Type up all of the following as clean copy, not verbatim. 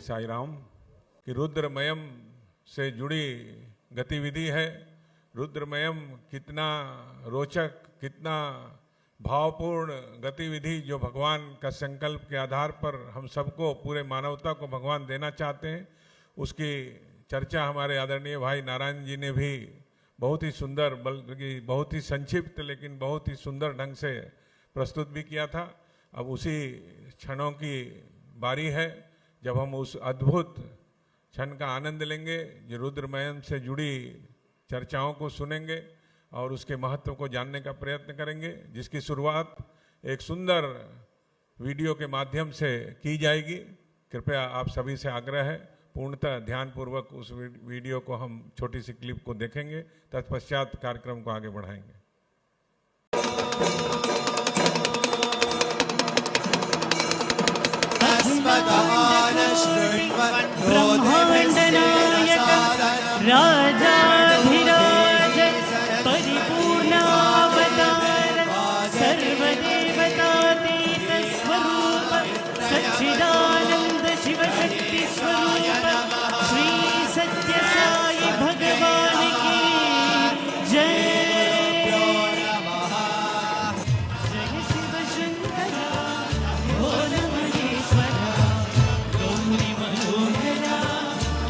साई राम। कि रुद्रमयम से जुड़ी गतिविधि है। रुद्रमयम कितना रोचक, कितना भावपूर्ण गतिविधि जो भगवान का संकल्प के आधार पर हम सबको, पूरे मानवता को भगवान देना चाहते हैं, उसकी चर्चा हमारे आदरणीय भाई नारायण जी ने भी बहुत ही सुंदर, बल्कि बहुत ही संक्षिप्त लेकिन बहुत ही सुंदर ढंग से प्रस्तुत भी किया था। अब उसी क्षणों की बारी है जब हम उस अद्भुत क्षण का आनंद लेंगे, जो रुद्रमयम से जुड़ी चर्चाओं को सुनेंगे और उसके महत्व को जानने का प्रयत्न करेंगे, जिसकी शुरुआत एक सुंदर वीडियो के माध्यम से की जाएगी। कृपया आप सभी से आग्रह है, पूर्णतः ध्यानपूर्वक उस वीडियो को हम छोटी सी क्लिप को देखेंगे, तत्पश्चात कार्यक्रम को आगे बढ़ाएंगे। राजाधिराज परिपूर्णावतार सर्वदेवतातीत स्वरूप सच्चिदानंद शिवशक्ति स्वरूप श्री सत्य साई भगवान की जय। जय शिव शंकरा भोल महेश्वरा गौरी मनोहरा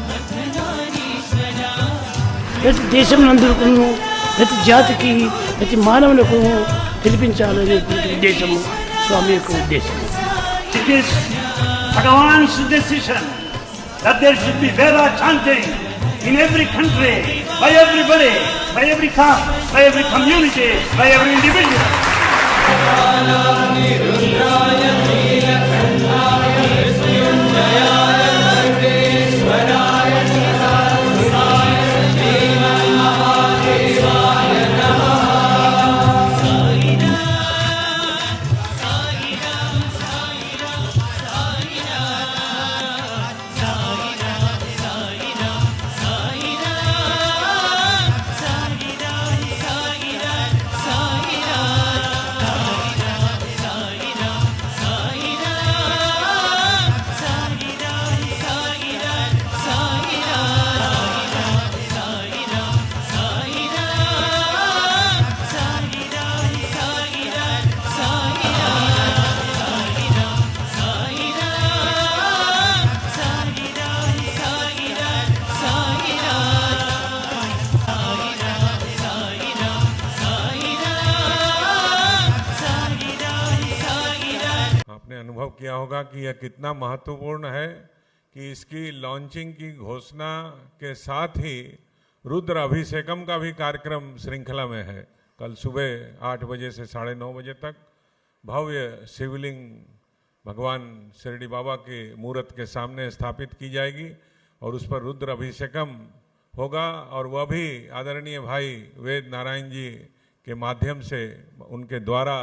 नथनारीश्वरा। ప్రతి దేశం నందుకు, ప్రతి జాతికి, ప్రతి మానవులకు తెలిపించాలనే ఉద్దేశము స్వామి యొక్క ఉద్దేశం. It is Bhagavan's decision that there should be Veda chanting in every country, by everybody, by every caste, by every community, by every individual. आपने अनुभव किया होगा कि यह कितना महत्वपूर्ण है कि इसकी लॉन्चिंग की घोषणा के साथ ही रुद्र अभिषेकम का भी कार्यक्रम श्रृंखला में है। कल सुबह 8 बजे से 9:30 बजे तक भव्य शिवलिंग भगवान शिरडी बाबा के मूर्त के सामने स्थापित की जाएगी और उस पर रुद्र अभिषेकम होगा, और वह भी आदरणीय भाई वेद नारायण जी के माध्यम से उनके द्वारा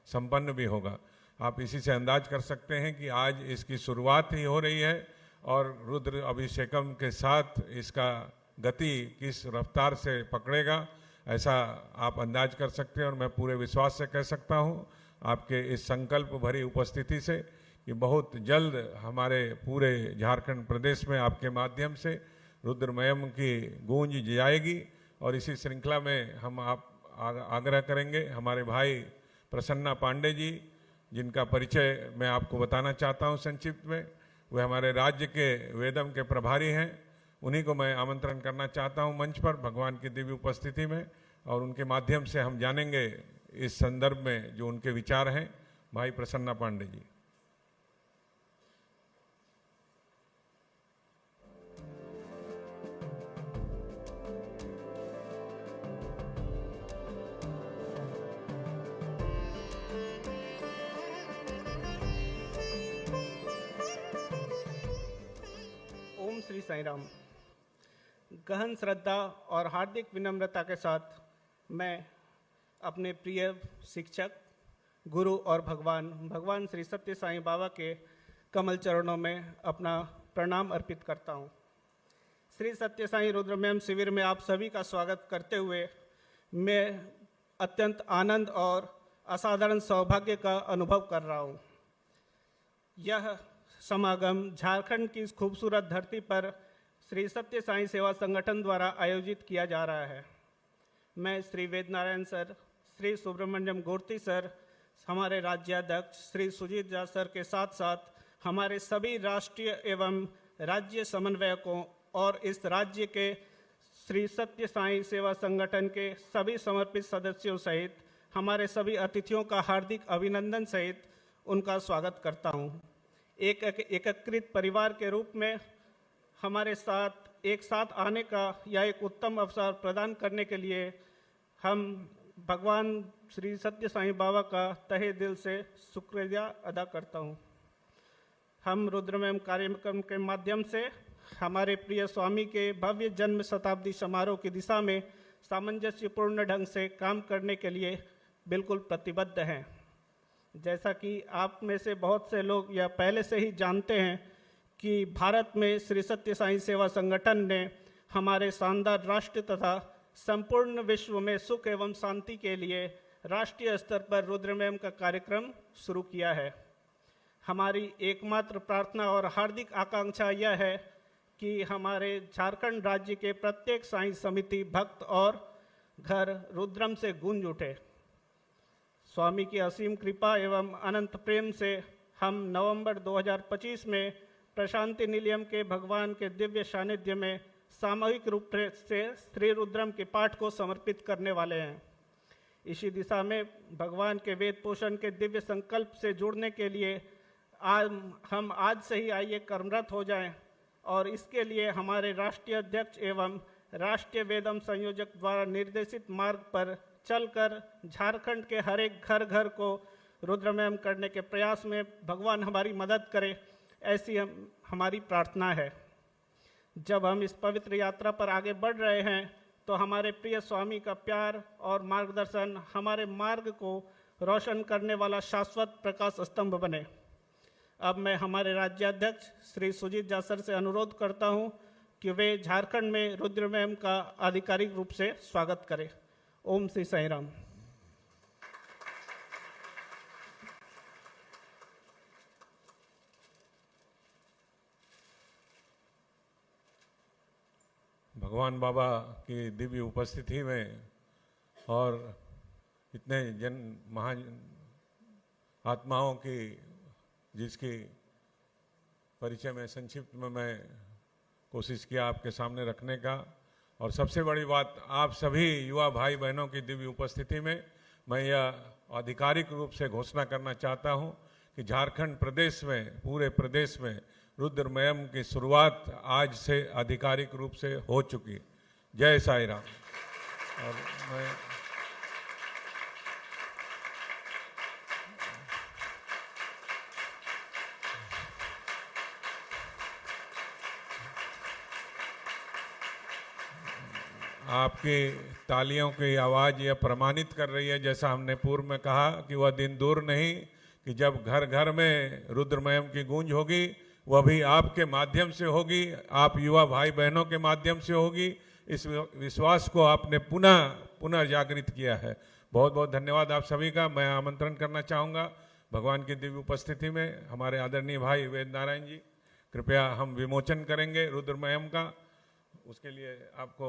संपन्न भी होगा। आप इसी से अंदाज कर सकते हैं कि आज इसकी शुरुआत ही हो रही है और रुद्र अभिषेकम के साथ इसका गति किस रफ्तार से पकड़ेगा, ऐसा आप अंदाज कर सकते हैं। और मैं पूरे विश्वास से कह सकता हूं आपके इस संकल्प भरी उपस्थिति से कि बहुत जल्द हमारे पूरे झारखंड प्रदेश में आपके माध्यम से रुद्रमयम की गूंज जाएगी। और इसी श्रृंखला में हम आप आग्रह करेंगे हमारे भाई प्रसन्ना पांडे जी, जिनका परिचय मैं आपको बताना चाहता हूं संक्षिप्त में। वे हमारे राज्य के वेदम के प्रभारी हैं। उन्हीं को मैं आमंत्रण करना चाहता हूं मंच पर भगवान की दिव्य उपस्थिति में, और उनके माध्यम से हम जानेंगे इस संदर्भ में जो उनके विचार हैं। भाई प्रसन्ना पांडे जी। श्री साई राम। गहन श्रद्धा और हार्दिक विनम्रता के साथ मैं अपने प्रिय शिक्षक, गुरु और भगवान श्री सत्य साई बाबा के कमल चरणों में अपना प्रणाम अर्पित करता हूँ। श्री सत्य साई रुद्रमयम शिविर में आप सभी का स्वागत करते हुए मैं अत्यंत आनंद और असाधारण सौभाग्य का अनुभव कर रहा हूँ। यह समागम झारखंड की इस खूबसूरत धरती पर श्री सत्य साई सेवा संगठन द्वारा आयोजित किया जा रहा है। मैं श्री वेद नारायण सर, श्री सुब्रमण्यम गोरती सर, हमारे राज्याध्यक्ष श्री सुजीत झा सर के साथ साथ हमारे सभी राष्ट्रीय एवं राज्य समन्वयकों और इस राज्य के श्री सत्य साई सेवा संगठन के सभी समर्पित सदस्यों सहित हमारे सभी अतिथियों का हार्दिक अभिनंदन सहित उनका स्वागत करता हूं। एक एकीकृत परिवार के रूप में हमारे साथ एक साथ आने का यह एक उत्तम अवसर प्रदान करने के लिए हम भगवान श्री सत्य साईं बाबा का तहे दिल से शुक्रिया अदा करता हूं। हम रुद्रमयम कार्यक्रम के माध्यम से हमारे प्रिय स्वामी के भव्य जन्म शताब्दी समारोह की दिशा में सामंजस्यपूर्ण ढंग से काम करने के लिए बिल्कुल प्रतिबद्ध हैं। जैसा कि आप में से बहुत से लोग यह पहले से ही जानते हैं कि भारत में श्री सत्य साई सेवा संगठन ने हमारे शानदार राष्ट्र तथा संपूर्ण विश्व में सुख एवं शांति के लिए राष्ट्रीय स्तर पर रुद्रमयम का कार्यक्रम शुरू किया है। हमारी एकमात्र प्रार्थना और हार्दिक आकांक्षा यह है कि हमारे झारखंड राज्य के प्रत्येक साईं समिति भक्त और घर रुद्रम से गूंज उठे। स्वामी की असीम कृपा एवं अनंत प्रेम से हम नवंबर 2025 में प्रशांति निलयम के भगवान के दिव्य सानिध्य में सामूहिक रूप से श्री रुद्रम के पाठ को समर्पित करने वाले हैं। इसी दिशा में भगवान के वेद पोषण के दिव्य संकल्प से जुड़ने के लिए हम आज से ही आइए कर्मरत हो जाएं और इसके लिए हमारे राष्ट्रीय अध्यक्ष एवं राष्ट्रीय वेदम संयोजक द्वारा निर्देशित मार्ग पर चलकर झारखंड के हर एक घर घर को रुद्रमयम करने के प्रयास में भगवान हमारी मदद करे, ऐसी हमारी प्रार्थना है। जब हम इस पवित्र यात्रा पर आगे बढ़ रहे हैं तो हमारे प्रिय स्वामी का प्यार और मार्गदर्शन हमारे मार्ग को रोशन करने वाला शाश्वत प्रकाश स्तंभ बने। अब मैं हमारे राज्याध्यक्ष श्री सुजीत झा सर से अनुरोध करता हूं कि वे झारखंड में रुद्रमयम का आधिकारिक रूप से स्वागत करें। ओम श्री साई राम। भगवान बाबा की दिव्य उपस्थिति में और इतने जन महा आत्माओं की जिसकी परिचय में संक्षिप्त में मैं कोशिश किया आपके सामने रखने का, और सबसे बड़ी बात आप सभी युवा भाई बहनों की दिव्य उपस्थिति में मैं यह आधिकारिक रूप से घोषणा करना चाहता हूं कि झारखंड प्रदेश में, पूरे प्रदेश में रुद्रमयम की शुरुआत आज से आधिकारिक रूप से हो चुकी। जय साई राम। और मैं आपकी तालियों की आवाज़ यह प्रमाणित कर रही है, जैसा हमने पूर्व में कहा कि वह दिन दूर नहीं कि जब घर घर में रुद्रमयम की गूंज होगी, वह भी आपके माध्यम से होगी, आप युवा भाई बहनों के माध्यम से होगी। इस विश्वास को आपने पुनः जागृत किया है। बहुत बहुत धन्यवाद आप सभी का। मैं आमंत्रण करना चाहूँगा भगवान की दिव्य उपस्थिति में हमारे आदरणीय भाई वेद नारायण जी, कृपया हम विमोचन करेंगे रुद्रमयम का। उसके लिए आपको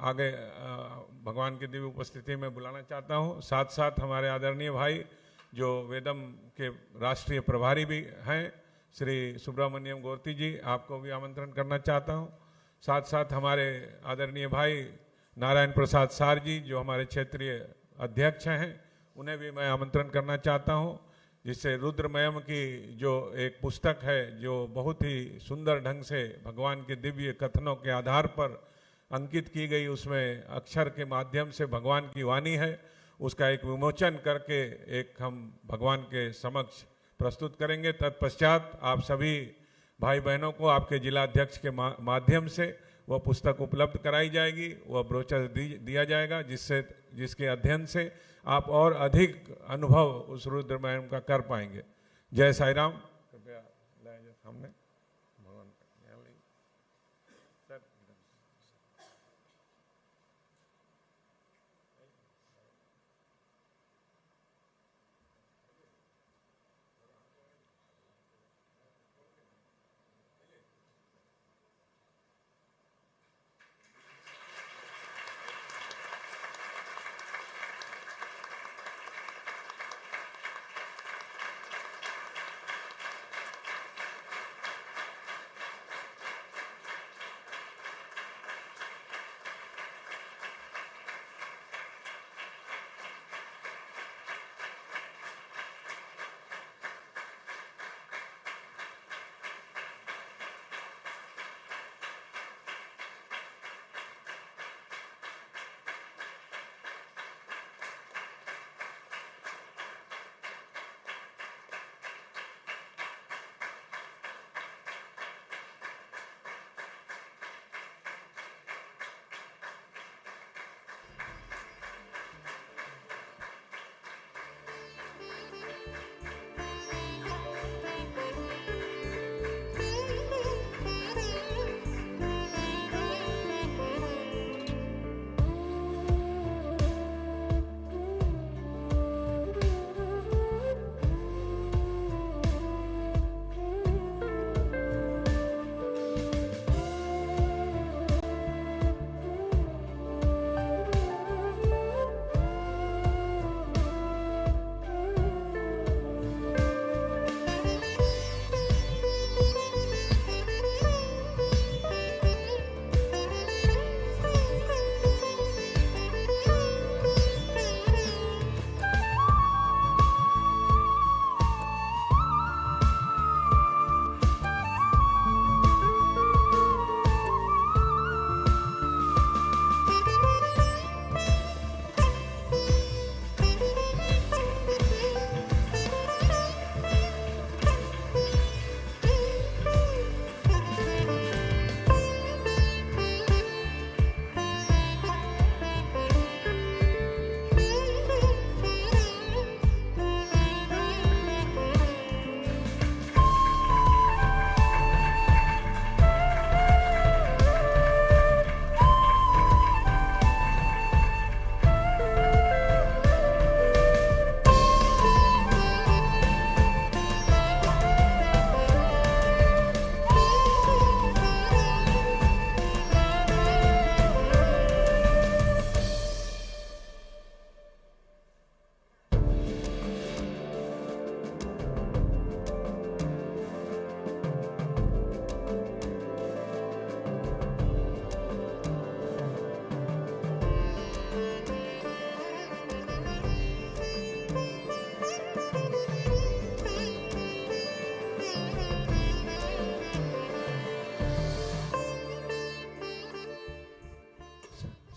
आगे भगवान की दिव्य उपस्थिति में बुलाना चाहता हूँ। साथ साथ हमारे आदरणीय भाई जो वेदम के राष्ट्रीय प्रभारी भी हैं, श्री सुब्रमण्यम गोरती जी, आपको भी आमंत्रण करना चाहता हूँ। साथ साथ हमारे आदरणीय भाई नारायण प्रसाद सार जी जो हमारे क्षेत्रीय अध्यक्ष हैं, उन्हें भी मैं आमंत्रण करना चाहता हूँ, जिससे रुद्रमयम की जो एक पुस्तक है जो बहुत ही सुंदर ढंग से भगवान के दिव्य कथनों के आधार पर अंकित की गई, उसमें अक्षर के माध्यम से भगवान की वाणी है, उसका एक विमोचन करके एक हम भगवान के समक्ष प्रस्तुत करेंगे। तत्पश्चात आप सभी भाई बहनों को आपके जिलाध्यक्ष के माध्यम से वह पुस्तक उपलब्ध कराई जाएगी, वह ब्रोचर दिया जाएगा, जिसके अध्ययन से आप और अधिक अनुभव उस रुद्रमयम का कर पाएंगे। जय साई राम। कृपया लाया जाए सामने भगवान सर।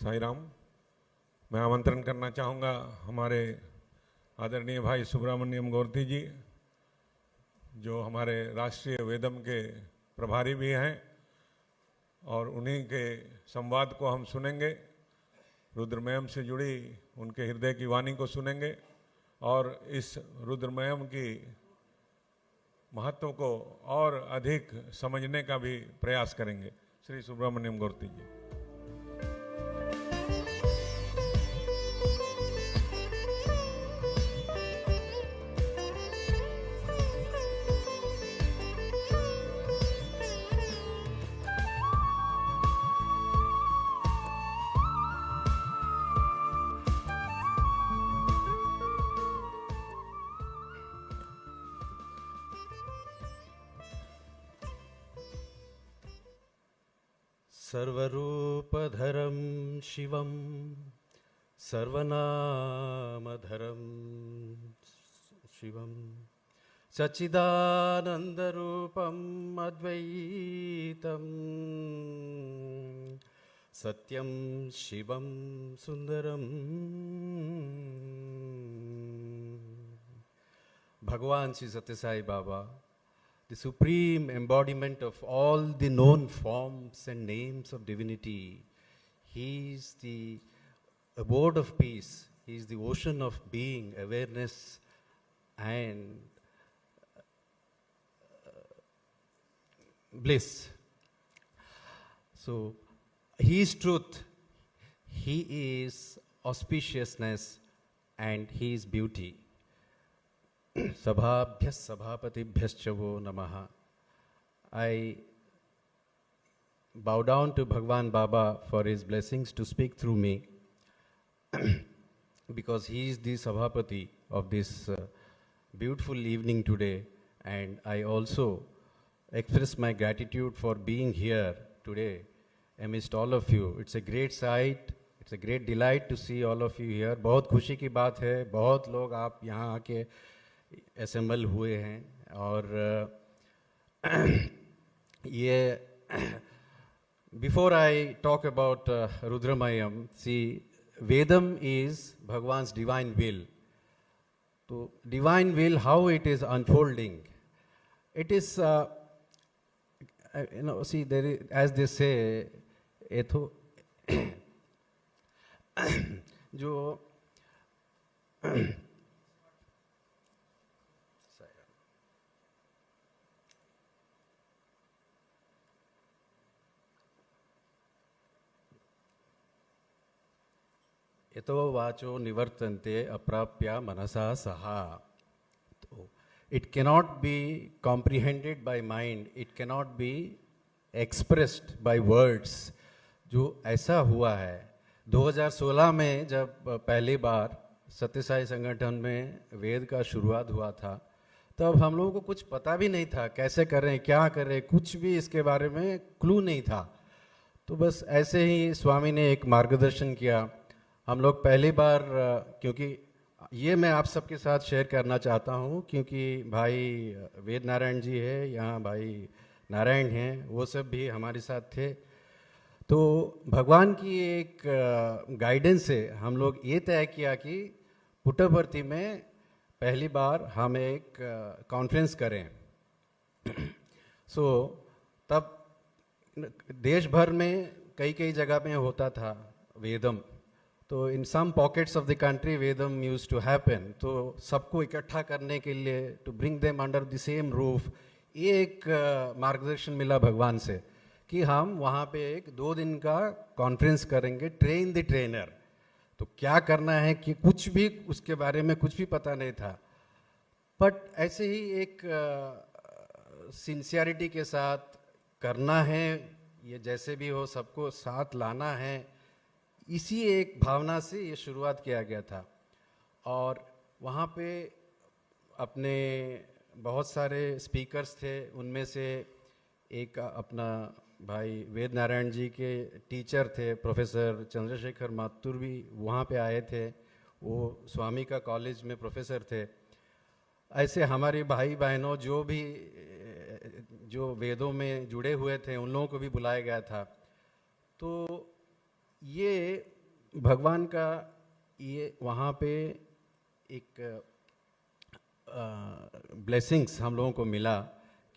साई राम। मैं आमंत्रण करना चाहूँगा हमारे आदरणीय भाई सुब्रमण्यम गोरती जी, जो हमारे राष्ट्रीय वेदम के प्रभारी भी हैं, और उन्हीं के संवाद को हम सुनेंगे, रुद्रमयम से जुड़ी उनके हृदय की वाणी को सुनेंगे और इस रुद्रमयम की महत्व को और अधिक समझने का भी प्रयास करेंगे। श्री सुब्रमण्यम गोरती जी। सर्वरूपधरं शिवं सर्वनामधरं शिवं सच्चिदानन्दरूपम् अद्वैतं सत्यं शिवं सुन्दरं। भगवान श्री सत्य Sai Baba, the supreme embodiment of all the known forms and names of divinity. He is the abode of peace. He is the ocean of being, awareness, and bliss. So, He is truth, He is auspiciousness, and He is beauty. Sabhabhyas sabhapatibhyascha vo namaha. I bow down to Bhagwan Baba for his blessings to speak through me because he is the Sabhapati of this beautiful evening today, and I also express my gratitude for being here today amidst all of you. It's a great sight, it's a great delight to see all of you here. बहुत खुशी की बात है, बहुत लोग आप यहाँ आके असेंबल हुए हैं। और ये before I talk about Rudramayam, see Vedam is Bhagavan's divine will. तो divine will, how it is unfolding, it is you know, see, there is, as they say, एथो जो यतो वाचो निवर्तन्ते अप्राप्य मनसा सहा। तो it cannot be comprehended by mind, it cannot be expressed by words। जो ऐसा हुआ है 2016 में जब पहली बार सत्य साई संगठन में वेद का शुरुआत हुआ था, तब हम लोगों को कुछ पता भी नहीं था कैसे करें, क्या करें, कुछ भी इसके बारे में क्लू नहीं था। तो बस ऐसे ही स्वामी ने एक मार्गदर्शन किया। हम लोग पहली बार, क्योंकि ये मैं आप सबके साथ शेयर करना चाहता हूँ, क्योंकि भाई वेद नारायण जी है यहाँ, भाई नारायण हैं, वो सब भी हमारे साथ थे। तो भगवान की एक गाइडेंस से हम लोग ये तय किया कि पुट्टपर्ती में पहली बार हम एक कॉन्फ्रेंस करें। सो तब देश भर में कई कई जगह में होता था वेदम। तो in some pockets of the country Vedam used to happen. तो सबको इकट्ठा करने के लिए, to bring them under the same roof, ये एक मार्गदर्शन मिला भगवान से कि हम वहाँ पे एक 2 दिन का कॉन्फ्रेंस करेंगे, ट्रेन द ट्रेनर। तो क्या करना है कि कुछ भी उसके बारे में कुछ भी पता नहीं था, बट ऐसे ही एक सिंसियरिटी के साथ करना है, ये जैसे भी हो सबको साथ लाना है, इसी एक भावना से ये शुरुआत किया गया था। और वहाँ पे अपने बहुत सारे स्पीकर्स थे, उनमें से एक अपना भाई वेद नारायण जी के टीचर थे प्रोफेसर चंद्रशेखर माथुर भी वहाँ पे आए थे, वो स्वामी का कॉलेज में प्रोफेसर थे। ऐसे हमारे भाई बहनों जो वेदों में जुड़े हुए थे, उन लोगों को भी बुलाया गया था। तो ये भगवान का ये वहाँ पे एक ब्लेसिंग्स हम लोगों को मिला,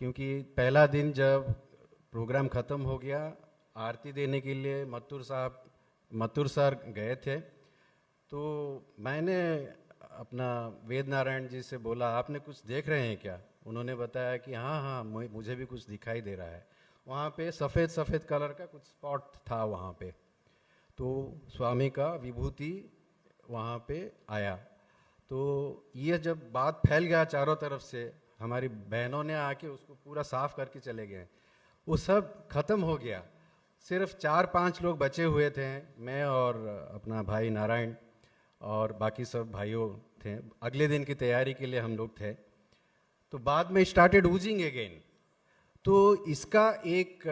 क्योंकि पहला दिन जब प्रोग्राम ख़त्म हो गया, आरती देने के लिए मथुर सर गए थे, तो मैंने अपना वेद नारायण जी से बोला, आपने कुछ देख रहे हैं क्या? उन्होंने बताया कि हाँ हाँ मुझे भी कुछ दिखाई दे रहा है। वहाँ पे सफ़ेद सफ़ेद कलर का कुछ स्पॉट था वहाँ पे, तो स्वामी का विभूति वहाँ पे आया। तो ये जब बात फैल गया चारों तरफ से, हमारी बहनों ने आके उसको पूरा साफ करके चले गए। वो सब खत्म हो गया, सिर्फ 4-5 लोग बचे हुए थे, मैं और अपना भाई नारायण और बाकी सब भाइयों थे। अगले दिन की तैयारी के लिए हम लोग थे। तो बाद में स्टार्टेड ऊजिंग अगेन। तो इसका एक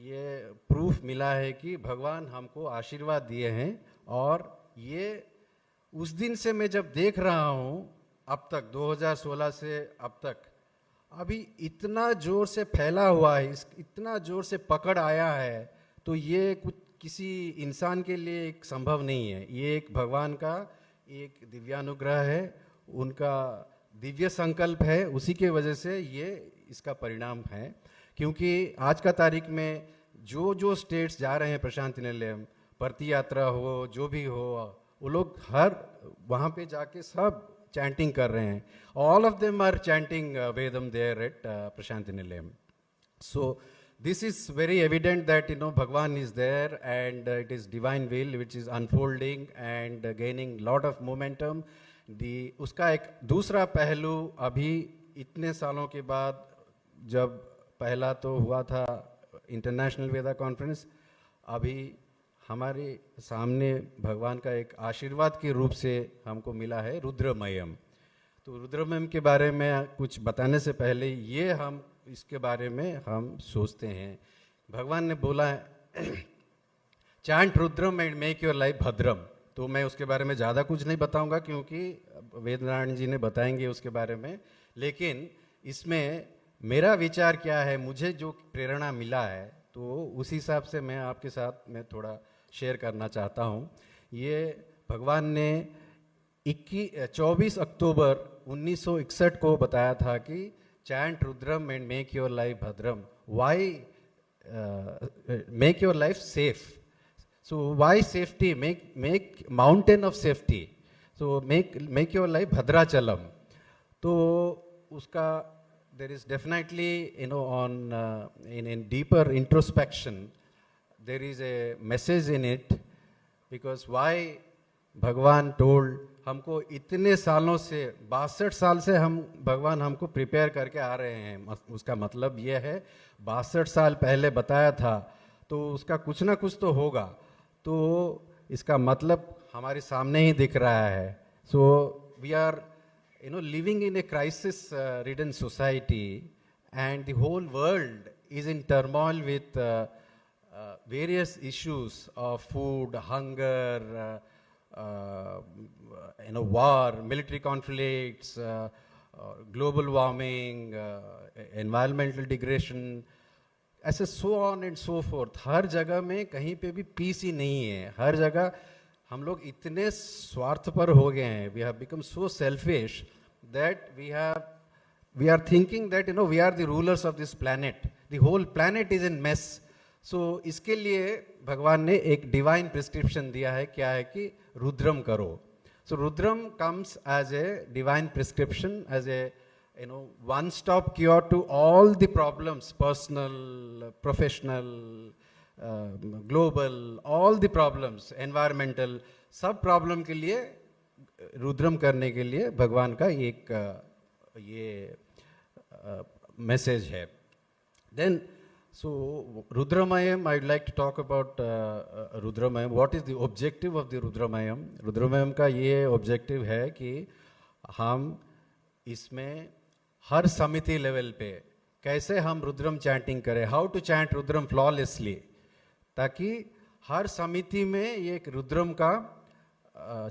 ये प्रूफ मिला है कि भगवान हमको आशीर्वाद दिए हैं, और ये उस दिन से मैं जब देख रहा हूँ अब तक 2016 से अब तक, अभी इतना जोर से फैला हुआ है, इतना जोर से पकड़ आया है, तो ये कुछ किसी इंसान के लिए एक संभव नहीं है। ये एक भगवान का एक दिव्यानुग्रह है, उनका दिव्य संकल्प है, उसी के वजह से ये इसका परिणाम है। क्योंकि आज का तारीख में जो जो स्टेट्स जा रहे हैं प्रशांति निलयम, भर्ती यात्रा हो, जो भी हो, वो लोग हर वहाँ पे जाके सब चैंटिंग कर रहे हैं। All of them are chanting Vedam there at Prasanthi Nilayam. So this is very evident that Bhagwan is there, and it is divine will which is unfolding and gaining lot of momentum. उसका एक दूसरा पहलू अभी इतने सालों के बाद, जब पहला तो हुआ था इंटरनेशनल वेदा कॉन्फ्रेंस, अभी हमारे सामने भगवान का एक आशीर्वाद के रूप से हमको मिला है रुद्रमयम। तो रुद्रमयम के बारे में कुछ बताने से पहले ये हम इसके बारे में हम सोचते हैं। भगवान ने बोला है chant Rudram and make your life Bhadram. तो मैं उसके बारे में ज़्यादा कुछ नहीं बताऊंगा, क्योंकि वेद नारायण जी ने बताएंगे उसके बारे में। लेकिन इसमें मेरा विचार क्या है, मुझे जो प्रेरणा मिला है, तो उस हिसाब से मैं आपके साथ मैं थोड़ा शेयर करना चाहता हूँ। ये भगवान ने 24 अक्टूबर 1961 को बताया था कि chant Rudram and make your life Bhadram. Why make your life safe? So why safety? Make mountain of safety. So make your life Bhadrachalam. तो उसका there is definitely on in deeper introspection there is a message in it, because why भगवान told हमको इतने सालों से 62 साल से हम भगवान हमको प्रिपेयर करके आ रहे हैं। उसका मतलब ये है 62 साल पहले बताया था, तो उसका कुछ ना कुछ तो होगा। तो इसका मतलब हमारे सामने ही दिख रहा है। So we are living in a crisis ridden society, and the whole world is in turmoil with various issues of food, hunger, war, military conflicts, global warming, environmental degradation, ऐसे so on and so forth। हर जगह में कहीं पे भी piece ही नहीं है। हर जगह हम लोग इतने स्वार्थपर हो गए हैं, we have become so selfish that we are thinking that we are the rulers of this planet. The whole planet is in mess. So इसके लिए भगवान ने एक डिवाइन प्रिस्क्रिप्शन दिया है, क्या है कि रुद्रम करो। So Rudram comes as a divine prescription, as a one-stop cure to all the problems, personal, professional, global, all the problems, environmental, सब प्रॉब्लम के लिए रुद्रम करने के लिए भगवान का एक ये मैसेज है। Then so Rudramayam, I'd like to talk about Rudramayam. What is the objective of the Rudramayam? Rudramayam का ये objective है कि हम इसमें हर समिति लेवल पे कैसे हम रुद्रम चैंटिंग करें, how to chant Rudram flawlessly, ताकि हर समिति में ये एक रुद्रम का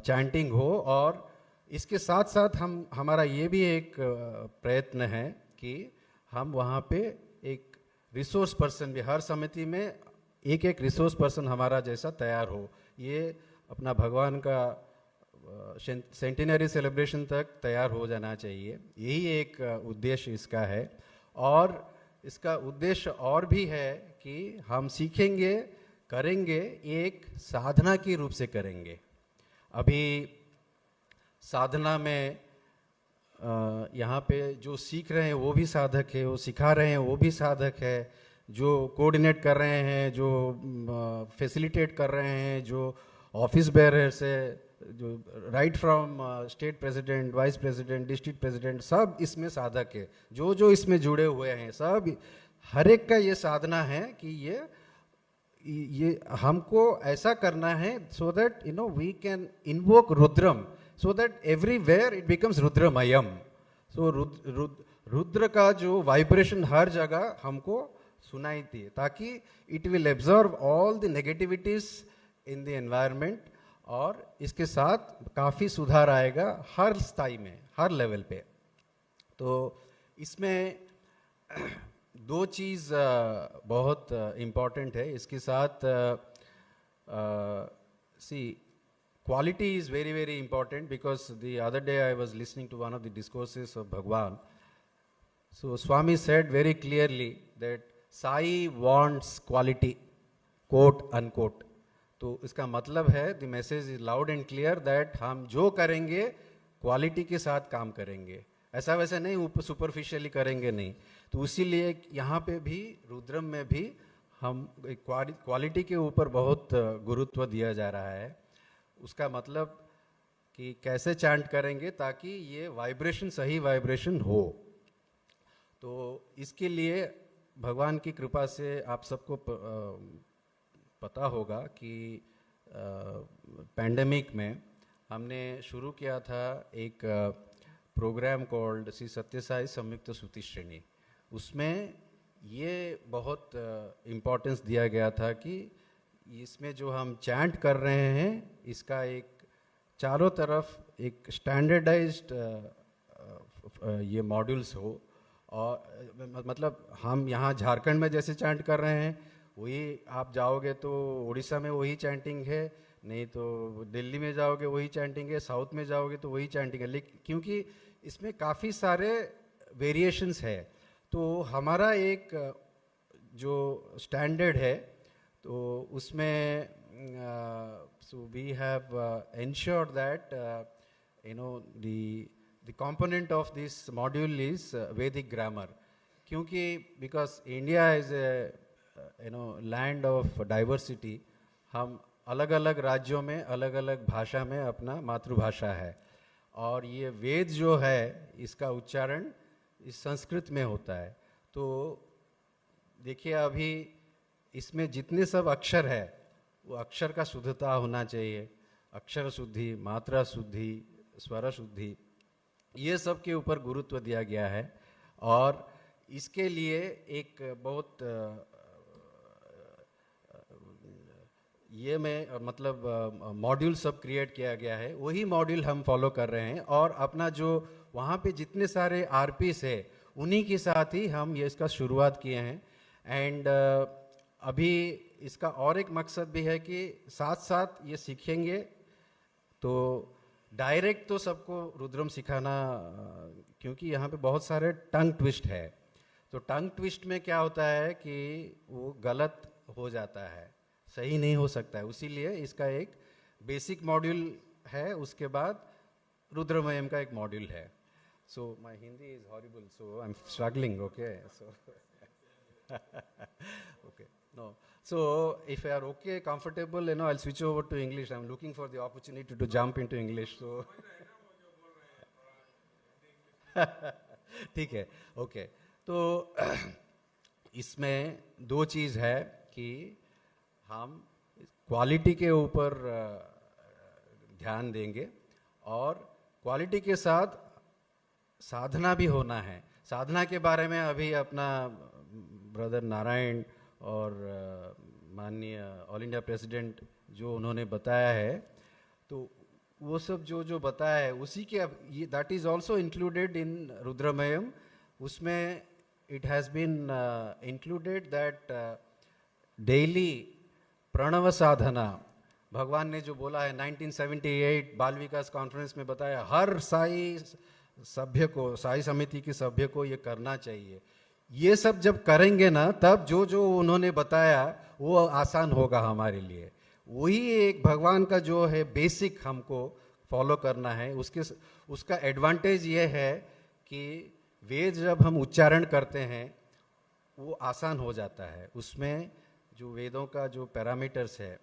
चैंटिंग हो। और इसके साथ साथ हमारा ये भी एक प्रयत्न है कि हम वहाँ पे एक रिसोर्स पर्सन भी, हर समिति में एक रिसोर्स पर्सन हमारा जैसा तैयार हो, ये अपना भगवान का सेंटिनरी सेलिब्रेशन तक तैयार हो जाना चाहिए। यही एक उद्देश्य इसका है। और इसका उद्देश्य और भी है कि हम सीखेंगे, करेंगे, एक साधना के रूप से करेंगे। अभी साधना में यहाँ पे जो सीख रहे हैं वो भी साधक है, वो सिखा रहे हैं वो भी साधक है, जो कोऑर्डिनेट कर रहे हैं, जो फैसिलिटेट कर रहे हैं, जो ऑफिस बेयरर से जो right from state president, vice president, district president, सब इसमें साधक है। जो जो इसमें जुड़े हुए हैं सब, हर एक का ये साधना है कि ये हमको ऐसा करना है so that we can invoke Rudram, so that everywhere it becomes Rudramayam. So Rudra का जो वाइब्रेशन हर जगह हमको सुनाई दी, ताकि it will absorb all the negativities in the environment, और इसके साथ काफ़ी सुधार आएगा हर स्थाई में, हर लेवल पे। तो इसमें दो चीज़ बहुत इम्पॉर्टेंट है इसके साथ। सी quality is very very important, because the other day I was listening to one of the discourses of Bhagwan. So Swami said very clearly that Sai wants quality, quote unquote. तो इसका मतलब है the message is loud and clear that हम जो करेंगे quality के साथ काम करेंगे, ऐसा वैसा नहीं ऊपर सुपरफिशियली करेंगे नहीं। तो इसीलिए यहाँ पे भी रुद्रम में भी हम क्वालिटी के ऊपर बहुत गुरुत्व दिया जा रहा है। उसका मतलब कि कैसे चैंट करेंगे ताकि ये वाइब्रेशन सही वाइब्रेशन हो। तो इसके लिए भगवान की कृपा से आप सबको पता होगा कि पैंडेमिक में हमने शुरू किया था एक प्रोग्राम कॉल्ड श्री सत्य साई संयुक्त स्तुति श्रेणी। उसमें ये बहुत इम्पोर्टेंस दिया गया था कि इसमें जो हम चैंट कर रहे हैं इसका एक चारों तरफ एक स्टैंडर्डाइज्ड ये मॉड्यूल्स हो। और मतलब हम यहाँ झारखंड में जैसे चैंट कर रहे हैं वही आप जाओगे तो उड़ीसा में वही चैंटिंग है, नहीं तो दिल्ली में जाओगे वही चैंटिंग है, साउथ में जाओगे तो वही चैंटिंग है। लेकिन क्योंकि इसमें काफ़ी सारे वेरिएशंस है, तो हमारा एक जो स्टैंडर्ड है तो उसमें so we have ensured that the component of this module is Vedic grammar, क्योंकि because India is a land of diversity, हम अलग अलग राज्यों में अलग अलग भाषा में अपना मातृभाषा है, और ये वेद जो है इसका उच्चारण इस संस्कृत में होता है। तो देखिए अभी इसमें जितने सब अक्षर है वो अक्षर का शुद्धता होना चाहिए, अक्षर शुद्धि, मात्रा शुद्धि, स्वर शुद्धि, ये सब के ऊपर गुरुत्व दिया गया है। और इसके लिए एक बहुत ये में मतलब मॉड्यूल सब क्रिएट किया गया है, वही मॉड्यूल हम फॉलो कर रहे हैं। और अपना जो वहाँ पे जितने सारे आरपीस है उन्हीं के साथ ही हम ये इसका शुरुआत किए हैं। एंड अभी इसका और एक मकसद भी है कि साथ साथ ये सीखेंगे तो डायरेक्ट तो सबको रुद्रम सिखाना, क्योंकि यहाँ पे बहुत सारे टंग ट्विस्ट है। तो टंग ट्विस्ट में क्या होता है कि वो गलत हो जाता है, सही नहीं हो सकता है। इसीलिए इसका एक बेसिक मॉड्यूल है, उसके बाद रुद्रमयम का एक मॉड्यूल है। So my Hindi is horrible, so I am struggling, okay. So okay, no, so if you are okay, comfortable, I'll switch over to English. I'm looking for the opportunity to jump into English, so ठीक है, okay. तो इसमें दो चीज़ है कि हम quality के ऊपर ध्यान देंगे और क्वालिटी के साथ साधना भी होना है। साधना के बारे में अभी अपना ब्रदर नारायण और माननीय ऑल इंडिया प्रेसिडेंट जो उन्होंने बताया है, तो वो सब जो बताया है उसी के that is also included in Rudramayam. उसमें it has been included that daily Pranava sadhana, Bhagavan ने जो बोला है 1978 बाल विकास कॉन्फ्रेंस में बताया, हर साई सभ्य को, साई समिति के सभ्य को ये करना चाहिए। ये सब जब करेंगे ना, तब जो जो उन्होंने बताया वो आसान होगा हमारे लिए। वही एक भगवान का जो है बेसिक हमको फॉलो करना है। उसका एडवांटेज ये है कि वेद जब हम उच्चारण करते हैं वो आसान हो जाता है। उसमें जो वेदों का जो पैरामीटर्स है,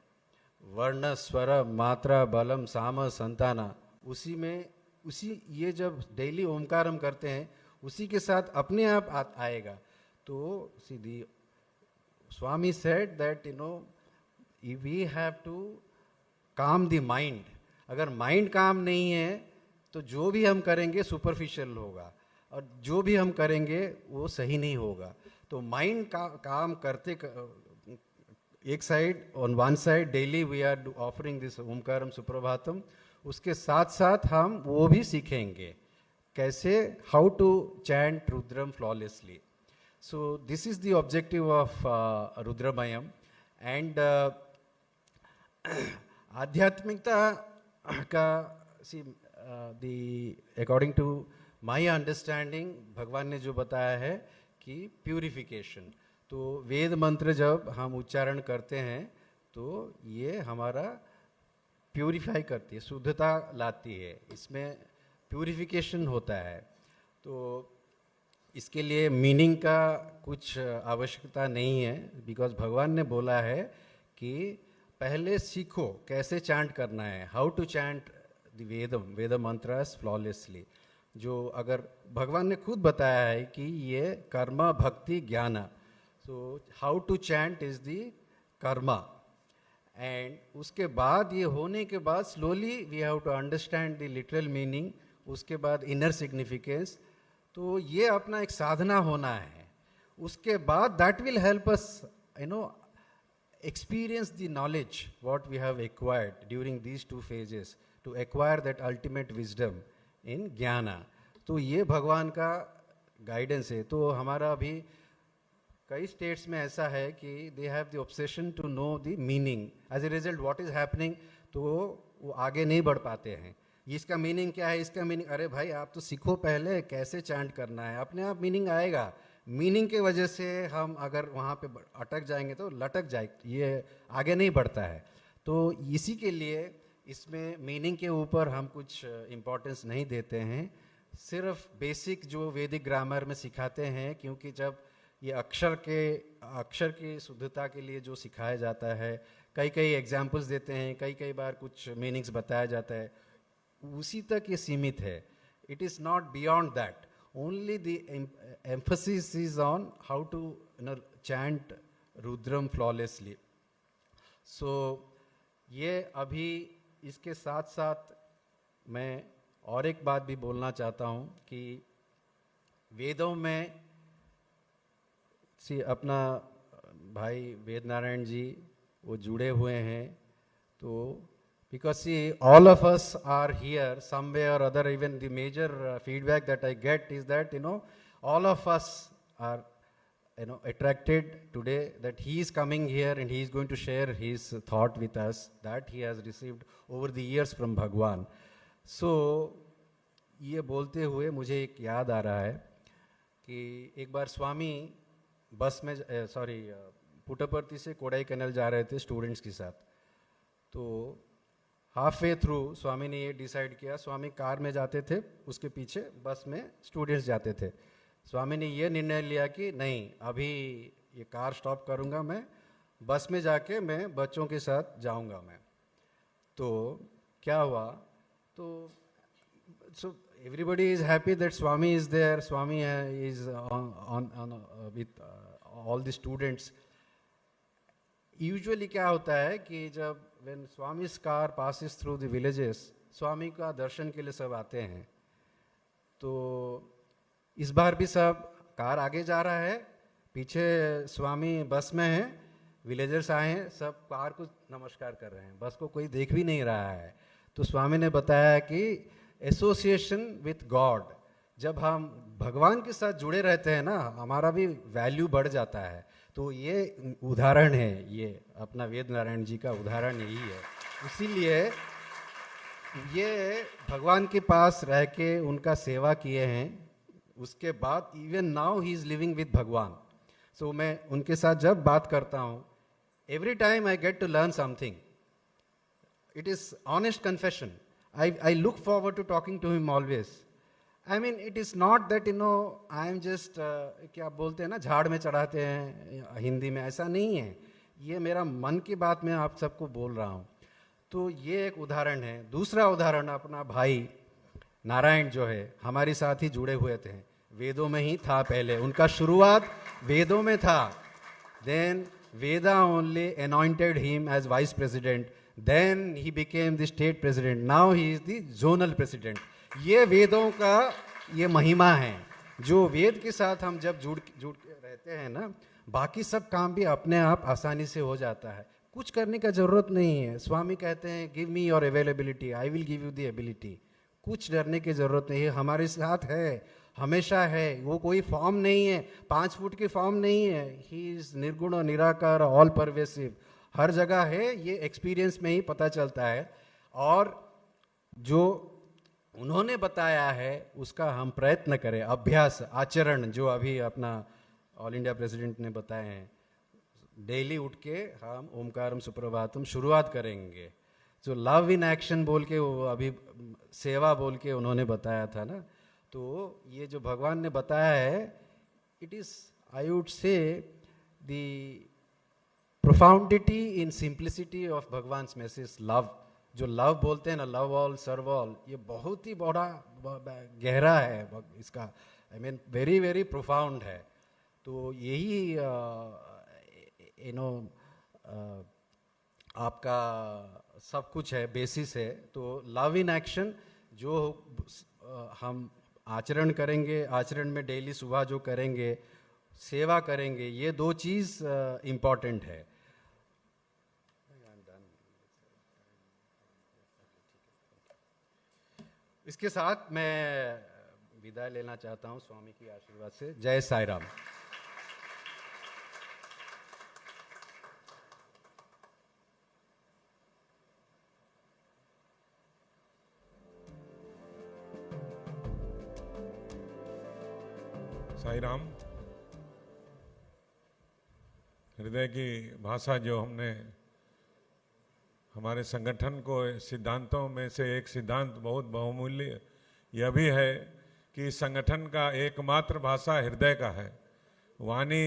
वर्ण, स्वर, मात्रा, बलम, साम, संताना, उसी ये जब डेली ओमकार हम करते हैं उसी के साथ अपने आप आएगा। तो सीधी Swami said that we have to calm the mind. अगर माइंड काम नहीं है तो जो भी हम करेंगे सुपरफिशियल होगा, और जो भी हम करेंगे वो सही नहीं होगा। तो माइंड का काम करते एक side, on one side daily we are offering this Omkaram Suprabhatam, उसके साथ साथ हम वो भी सीखेंगे कैसे, how to chant Rudram flawlessly. So this is the objective of Rudramayam. And आध्यात्मिकता का अकॉर्डिंग टू माई अंडरस्टैंडिंग भगवान ने जो बताया है कि प्यूरिफिकेशन। तो वेद मंत्र जब हम उच्चारण करते हैं तो ये हमारा प्यूरिफाई करती है, शुद्धता लाती है, इसमें प्यूरिफिकेशन होता है। तो इसके लिए मीनिंग का कुछ आवश्यकता नहीं है, बिकॉज भगवान ने बोला है कि पहले सीखो कैसे चैंट करना है, how to chant the Veda mantras flawlessly. जो अगर भगवान ने खुद बताया है कि ये कर्म, भक्ति, ज्ञान, so how to chant is the karma. And उसके बाद ये होने के बाद slowly we have to understand the literal meaning, उसके बाद इनर सिग्निफिकेंस। तो ये अपना एक साधना होना है। उसके बाद that will help us experience the knowledge what we have acquired during these two phases to acquire that ultimate wisdom in jnana। तो ये भगवान का गाइडेंस है। तो हमारा अभी कई स्टेट्स में ऐसा है कि they have the obsession to know the meaning, as a result what is happening, तो वो आगे नहीं बढ़ पाते हैं। इसका मीनिंग क्या है, इसका मीनिंग, अरे भाई आप तो सीखो पहले कैसे चैंट करना है, अपने आप मीनिंग आएगा। मीनिंग के वजह से हम अगर वहाँ पे अटक जाएंगे तो लटक जाए, ये आगे नहीं बढ़ता है। तो इसी के लिए इसमें मीनिंग के ऊपर हम कुछ इम्पोर्टेंस नहीं देते हैं, सिर्फ बेसिक जो वैदिक ग्रामर में सिखाते हैं, क्योंकि जब ये अक्षर की शुद्धता के लिए जो सिखाया जाता है, कई एग्जाम्पल्स देते हैं, कई बार कुछ मीनिंग्स बताया जाता है, उसी तक ये सीमित है। It is not beyond that, only the emphasis is on how to chant rudram flawlessly। so ये अभी इसके साथ साथ मैं और एक बात भी बोलना चाहता हूँ कि वेदों में अपना भाई वेद नारायण जी वो जुड़े हुए हैं। तो because see, all of us are here some way or other. Even the major feedback that I get is that all of us are attracted today that he is coming here and he is going to share his thought with us that he has received over the years from Bhagwan। so ये बोलते हुए मुझे एक याद आ रहा है कि एक बार स्वामी बस में पुट्टपर्ती से कोडाई कैनल जा रहे थे स्टूडेंट्स के साथ। तो हाफ वे थ्रू स्वामी ने ये डिसाइड किया, स्वामी कार में जाते थे, उसके पीछे बस में स्टूडेंट्स जाते थे। स्वामी ने ये निर्णय लिया कि नहीं, अभी ये कार स्टॉप करूँगा, मैं बस में जाके मैं बच्चों के साथ जाऊँगा मैं। तो क्या हुआ, तो so everybody is happy that Swami is there, Swami is on with all the students. Usually क्या होता है कि जब when Swami's car passes through the villages, स्वामी का दर्शन के लिए सब आते हैं। तो इस बार भी सब कार आगे जा रहा है, पीछे स्वामी बस में हैं, विलेजर्स आए हैं, सब कार को नमस्कार कर रहे हैं, बस को कोई देख भी नहीं रहा है। तो स्वामी ने बताया कि एसोसिएशन विथ गॉड, जब हम भगवान के साथ जुड़े रहते हैं ना, हमारा भी वैल्यू बढ़ जाता है। तो ये उदाहरण है, ये अपना वेद नारायण जी का उदाहरण यही है। इसीलिए ये भगवान के पास रह के उनका सेवा किए हैं, उसके बाद even now he is living with Bhagwan. So मैं उनके साथ जब बात करता हूँ, every time I get to learn something. It is honest confession. I look forward to talking to him always. I mean, it is not that, I am just, क्या बोलते हैं ना, झाड़ में चढ़ाते हैं हिंदी में, ऐसा नहीं है. ये मेरा मन की बात मैं आप सबको बोल रहा हूँ. तो ये एक उदाहरण है. दूसरा उदाहरण, अपना भाई नारायण जो है, हमारे साथ ही जुड़े हुए थे, वेदों में ही था पहले, उनका शुरुआत वेदों में था. Then Veda only anointed him as vice president. Then he became the state president. Now he is the zonal president. ये वेदों का ये महिमा है. जो वेद के साथ हम जब जुड़ के रहते हैं ना, बाकी सब काम भी अपने आप आसानी से हो जाता है. कुछ करने का जरूरत नहीं है. स्वामी कहते हैं, give me your availability, I will give you the ability. कुछ डरने की जरूरत नहीं है, हमारे साथ है, हमेशा है. वो कोई फॉर्म नहीं है, 5 फुट की फॉर्म नहीं है. ही इज निर्गुण और निराकार, ऑल परवेसिव, हर जगह है. ये एक्सपीरियंस में ही पता चलता है. और जो उन्होंने बताया है उसका हम प्रयत्न करें, अभ्यास, आचरण, जो अभी अपना ऑल इंडिया प्रेसिडेंट ने बताए हैं. डेली उठ के हम ओमकारम सुप्रभातम शुरुआत करेंगे. जो लव इन एक्शन बोल के, वो अभी सेवा बोल के उन्होंने बताया था ना, तो ये जो भगवान ने बताया है, it is, I would say, the profundity in simplicity of Bhagavan's message love. जो लव बोलते हैं ना, लव ऑल सर्व ऑल, ये बहुत ही बड़ा गहरा है इसका. I mean very very profound है. तो यही आपका सब कुछ है, बेसिस है. तो लव इन एक्शन जो हम आचरण करेंगे, आचरण में डेली सुबह जो करेंगे, सेवा करेंगे, ये 2 चीज़ इम्पॉर्टेंट है. इसके साथ मैं विदाई लेना चाहता हूँ स्वामी की आशीर्वाद से. जय साई राम. साई राम. हृदय की भाषा जो हमने हमारे संगठन को सिद्धांतों में से एक सिद्धांत बहुत बहुमूल्य यह भी है कि इस संगठन का एकमात्र भाषा हृदय का है. वाणी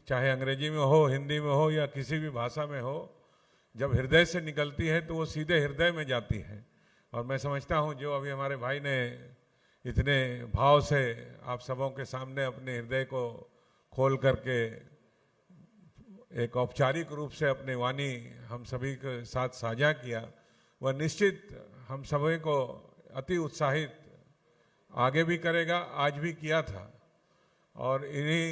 चाहे अंग्रेजी में हो, हिंदी में हो या किसी भी भाषा में हो, जब हृदय से निकलती है तो वो सीधे हृदय में जाती है. और मैं समझता हूँ जो अभी हमारे भाई ने इतने भाव से आप सबों के सामने अपने हृदय को खोल करके एक औपचारिक रूप से अपनी वाणी हम सभी के साथ साझा किया, वह निश्चित हम सभी को अति उत्साहित आगे भी करेगा, आज भी किया था. और इसी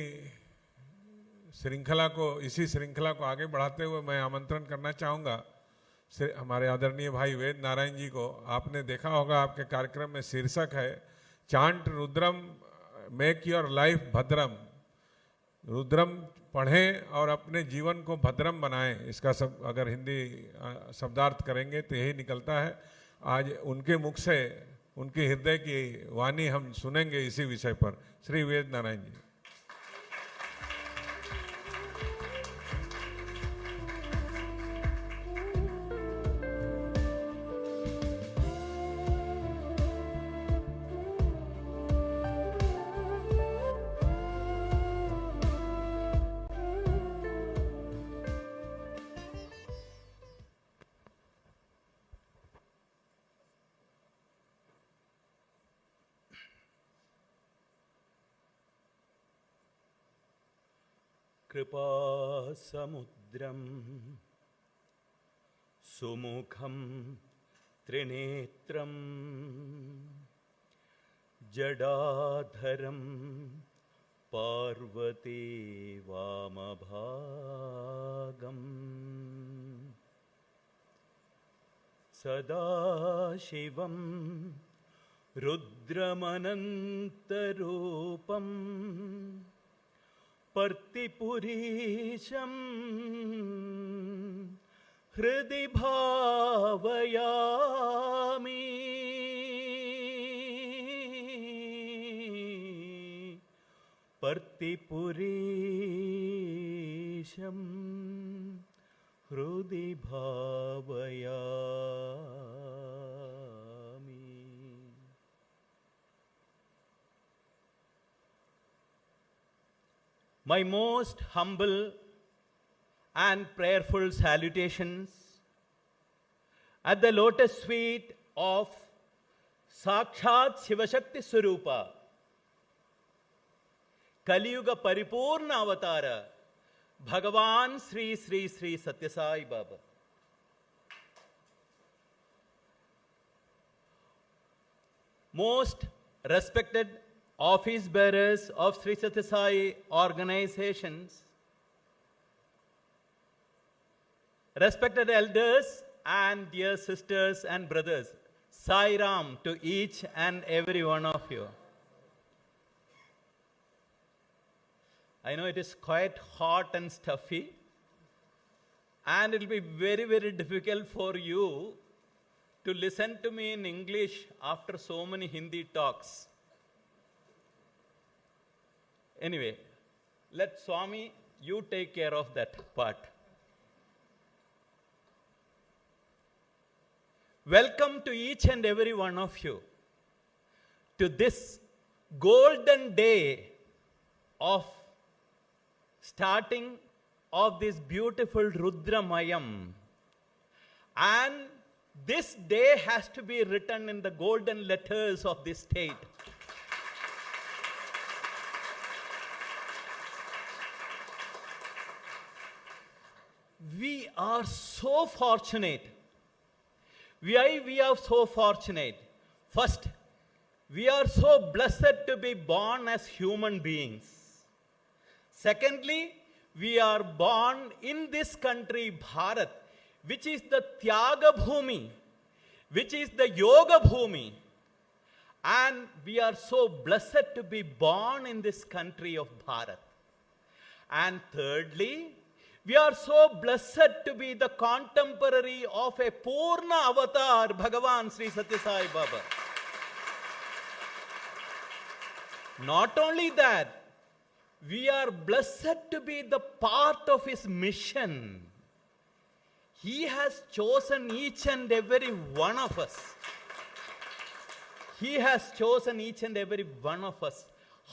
श्रृंखला को आगे बढ़ाते हुए मैं आमंत्रण करना चाहूँगा हमारे आदरणीय भाई वेद नारायण जी को. आपने देखा होगा आपके कार्यक्रम में शीर्षक है chant Rudram make your life Bhadram. Rudram पढ़ें और अपने जीवन को भद्रम बनाएं. इसका सब अगर हिंदी शब्दार्थ करेंगे तो यही निकलता है. आज उनके मुख से उनके हृदय की वाणी हम सुनेंगे इसी विषय पर. श्री वेद नारायण जी. कृपासमुद्रं सुमुखं त्रिनेत्रं जडाधरं पार्वती वामभागम् सदाशिवं रुद्रमनन्तरूपम् पर्तिपुरीशं हृदि भावयामि. पर्तिपुरीशं हृदि भावयामि. My most humble and prayerful salutations at the lotus feet of Sakshat Shivashakti Swarupa, Kaliyuga Paripurna Avatara, Bhagavan Sri Sri Sri Satya Sai Baba. Most respected office bearers of Sri Satya Sai organizations, respected elders and dear sisters and brothers, Sai Ram to each and every one of you. I know it is quite hot and stuffy, and it will be very, very difficult for you to listen to me in English after so many Hindi talks. Anyway, let Swami, you take care of that part. Welcome to each and every one of you to this golden day of starting of this beautiful Rudramayam. And this day has to be written in the golden letters of this state. We are so fortunate. Why we are so fortunate? First, we are so blessed to be born as human beings. Secondly, we are born in this country, Bharat, which is the Tyaga Bhumi, which is the Yoga Bhumi. And we are so blessed to be born in this country of Bharat. And thirdly, we are so blessed to be the contemporary of a Purna Avatar, Bhagavan Sri Satya Sai Baba. Not only that, we are blessed to be the part of his mission. He has chosen each and every one of us. He has chosen each and every one of us.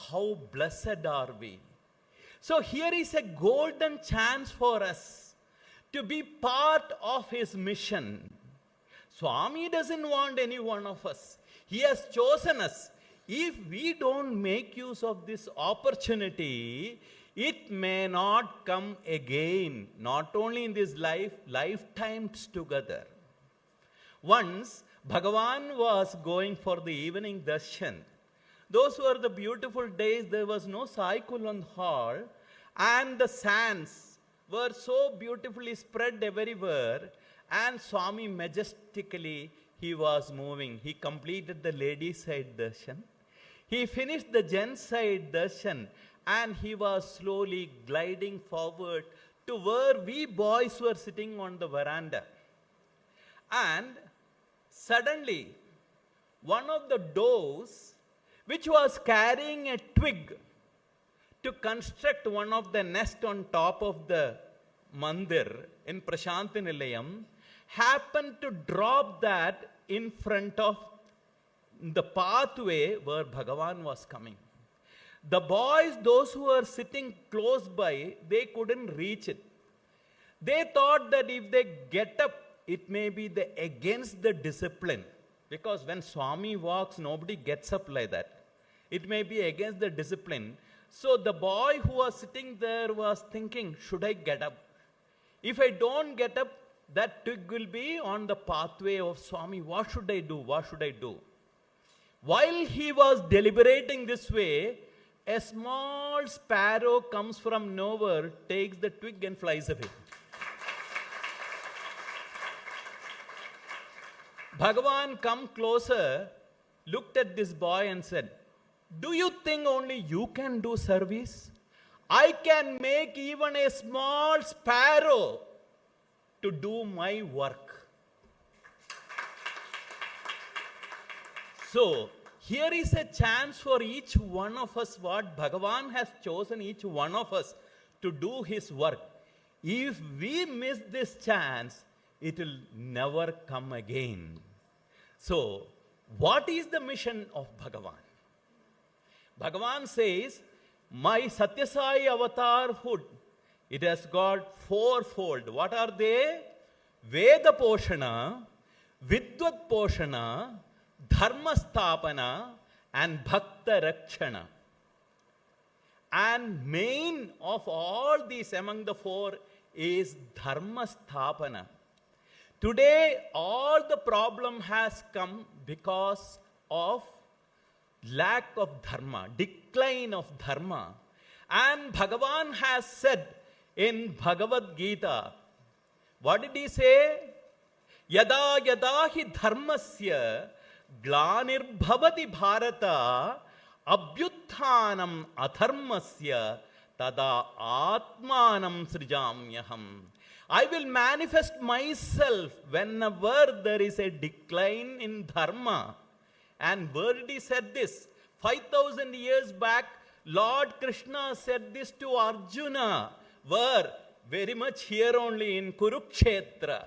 How blessed are we? So here is a golden chance for us to be part of his mission. Swami doesn't want any one of us. He has chosen us. If we don't make use of this opportunity, it may not come again, not only in this life, lifetimes together. Once, Bhagavan was going for the evening darshan. Those were the beautiful days. There was no Saikulland hall, and the sands were so beautifully spread everywhere, and Swami majestically, he was moving. He completed the ladies' side darshan. He finished the gents' side darshan, and he was slowly gliding forward to where we boys were sitting on the veranda. And suddenly, one of the doors, which was carrying a twig to construct one of the nest on top of the mandir in Prashanti Nilayam, happened to drop that in front of the pathway where Bhagavan was coming. The boys, those who were sitting close by, they couldn't reach it. They thought that if they get up, it may be against the discipline. Because when Swami walks, nobody gets up like that. It may be against the discipline. So the boy who was sitting there was thinking, should I get up? If I don't get up, that twig will be on the pathway of Swami. What should I do? What should I do? While he was deliberating this way, a small sparrow comes from nowhere, takes the twig and flies away. Bhagavan come closer, looked at this boy and said, do you think only you can do service? I can make even a small sparrow to do my work. So, here is a chance for each one of us, what Bhagavan has chosen each one of us to do his work. If we miss this chance, it will never come again. So, what is the mission of Bhagavan? Bhagavan says, my Satyasai avatarhood, it has got fourfold. What are they? Veda Poshana, Vidvat Poshana, Dharma Sthapana, and Bhakta Rakshana. And main of all these among the four is Dharma Sthapana. Today, all the problem has come because of lack of dharma, decline of dharma. And Bhagavan has said in Bhagavad Gita, what did he say? Yada yada hi dharmasya glanirbhavati bharata abhyutthanam adharmasya tada atmanam srijamyaham. I will manifest myself whenever there is a decline in dharma. And where did he said this? 5,000 years back, Lord Krishna said this to Arjuna, were very much here only in Kurukshetra.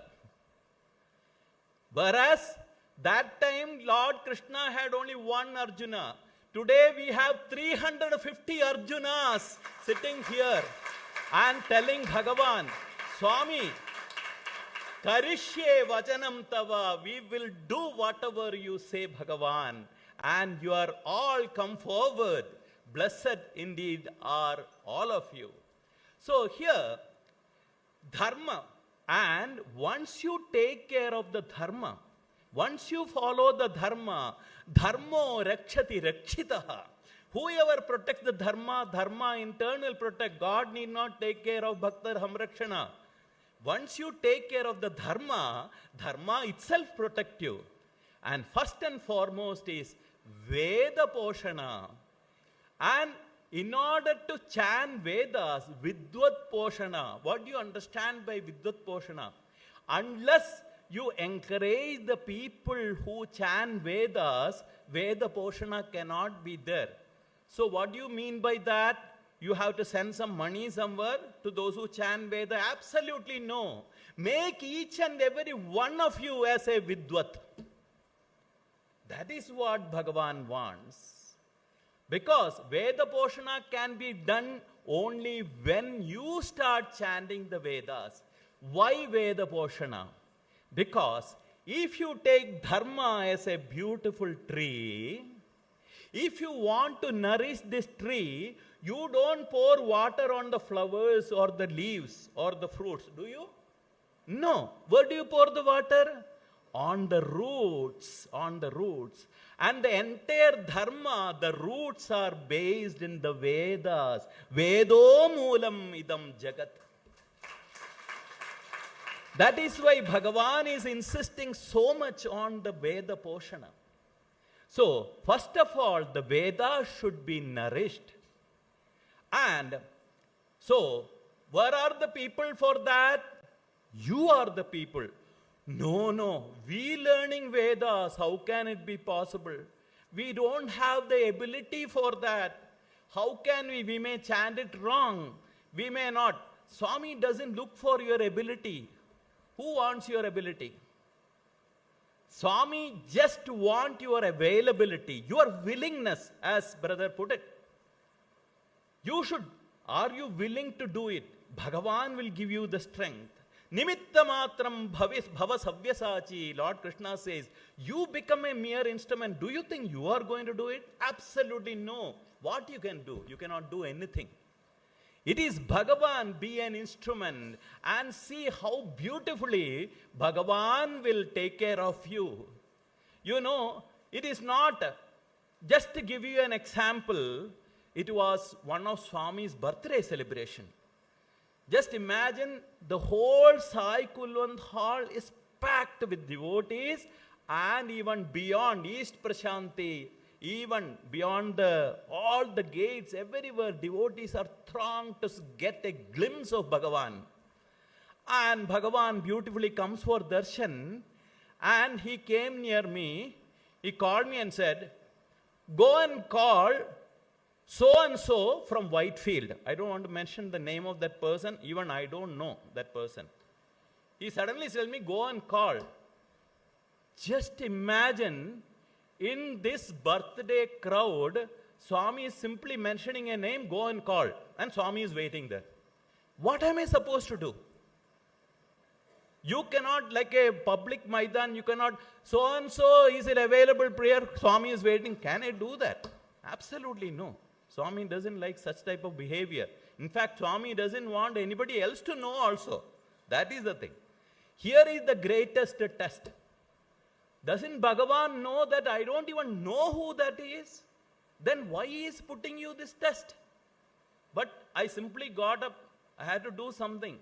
Whereas that time Lord Krishna had only one Arjuna. Today we have 350 Arjunas sitting here and telling Bhagavan, Swami, Karishye Vajanam Tava, we will do whatever you say, Bhagavan, and you are all come forward. Blessed indeed are all of you. So here, dharma, and once you take care of the dharma, once you follow the dharma, dharmo rakshati rakshitaha. Whoever protects the dharma, dharma in turn will protect. God need not take care of bhakta hamrakshana. Once you take care of the dharma, dharma itself protect you. And first and foremost is Veda Poshana. And in order to chant Vedas, Vidvat Poshana. What do you understand by Vidvat Poshana? Unless you encourage the people who chant Vedas, Veda Poshana cannot be there. So what do you mean by that? You have to send some money somewhere to those who chant Veda? Absolutely no. Make each and every one of you as a Vidvat. That is what Bhagavan wants. Because Veda Poshana can be done only when you start chanting the Vedas. Why Veda Poshana? Because if you take Dharma as a beautiful tree, if you want to nourish this tree, you don't pour water on the flowers or the leaves or the fruits, do you? No. Where do you pour the water? On the roots, on the roots. And the entire dharma, the roots are based in the Vedas. Vedo moolam idam jagat. That is why Bhagavan is insisting so much on the Veda Poshana. So, first of all, the Vedas should be nourished. And so, where are the people for that? You are the people. No, we learning Vedas, how can it be possible? We don't have the ability for that. How can we? We may chant it wrong. We may not. Swami doesn't look for your ability. Who wants your ability? Swami just wants your availability, your willingness, as brother put it. You should, are you willing to do it? Bhagavan will give you the strength. Nimitta matram bhava savyasachi, Lord Krishna says, you become a mere instrument. Do you think you are going to do it? Absolutely no. What you can do? You cannot do anything. It is Bhagavan, be an instrument, and see how beautifully Bhagavan will take care of you. You know, it is not, just to give you an example, it was one of Swami's birthday celebration. Just imagine the whole Sai Kulwant hall is packed with devotees, and even beyond East Prashanti, even beyond all the gates, everywhere devotees are thronged to get a glimpse of Bhagavan. And Bhagavan beautifully comes for darshan, and he came near me. He called me and said, go and call so and so from Whitefield. I don't want to mention the name of that person. Even I don't know that person. He suddenly told me, go and call. Just imagine, in this birthday crowd, Swami is simply mentioning a name, go and call. And Swami is waiting there. What am I supposed to do? You cannot, like a public Maidan, you cannot, so and so is it available prayer, Swami is waiting. Can I do that? Absolutely no. Swami doesn't like such type of behavior. In fact, Swami doesn't want anybody else to know also. That is the thing. Here is the greatest test. Doesn't Bhagavan know that I don't even know who that is? Then why he is putting you this test? But I simply got up. I had to do something.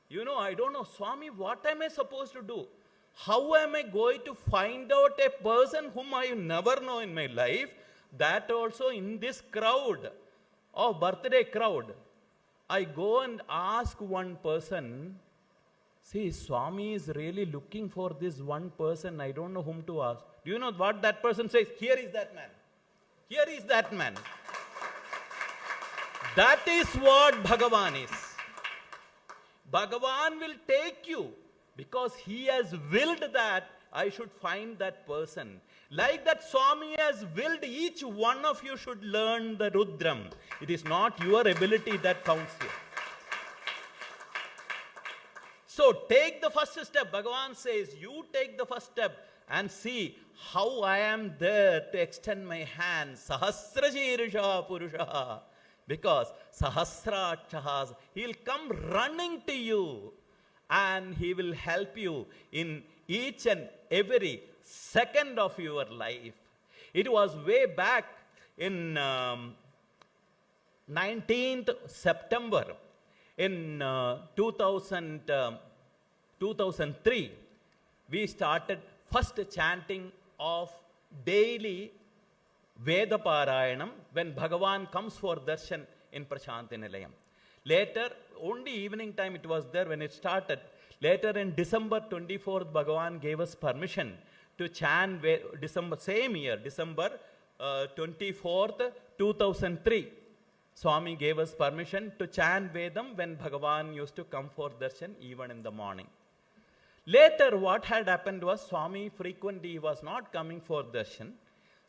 You know, I don't know, Swami, what am I supposed to do? How am I going to find out a person whom I never know in my life, that also in this crowd, birthday crowd? I go and ask one person, see, Swami is really looking for this one person, I don't know whom to ask. Do you know what that person says? Here is that man. Here is that man. That is what Bhagavan is. Bhagavan will take you because he has willed that I should find that person. Like that Swami has willed each one of you should learn the Rudram. It is not your ability that counts here. So take the first step. Bhagavan says, you take the first step and see how I am there to extend my hand. Sahasrajirsha Purusha. Because Sahasrachahas, he will come running to you and he will help you in each and every second of your life. It was way back in 19th September in 2003, we started first chanting of daily Veda Parayanam when Bhagavan comes for darshan in Prashanti Nilayam. Later, only evening time it was there when it started. Later in December 24th, Bhagavan gave us permission to chant same year, December 24th, 2003. Swami gave us permission to chant Vedam when Bhagavan used to come for darshan even in the morning. Later, what had happened was Swami frequently was not coming for darshan.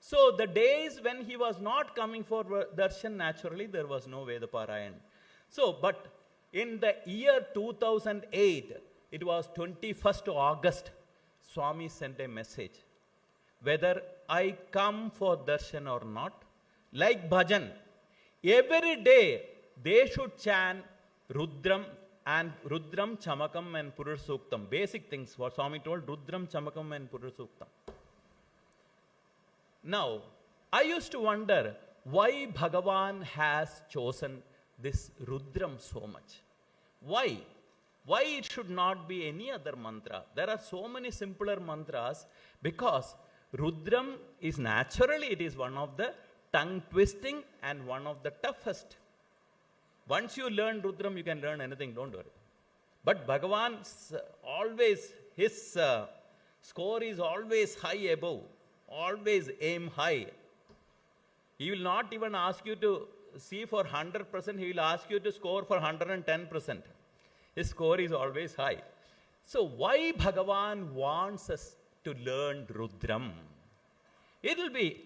So the days when he was not coming for darshan, naturally there was no Veda Parayan. So, but in the year 2008, it was 21st August, Swami sent a message. Whether I come for darshan or not, like bhajan, every day they should chant Rudram and Rudram, Chamakam and Purusuktam. Basic things what Swami told, Rudram, Chamakam and Purusuktam. Now, I used to wonder why Bhagavan has chosen this Rudram so much. Why? Why it should not be any other mantra? There are so many simpler mantras because Rudram is naturally, it is one of the tongue twisting and one of the toughest. Once you learn Rudram, you can learn anything, don't worry. But Bhagavan's always, his score is always high above. Always aim high. He will not even ask you to see for 100%, he will ask you to score for 110%. His score is always high. So why Bhagavan wants us to learn Rudram? It will be,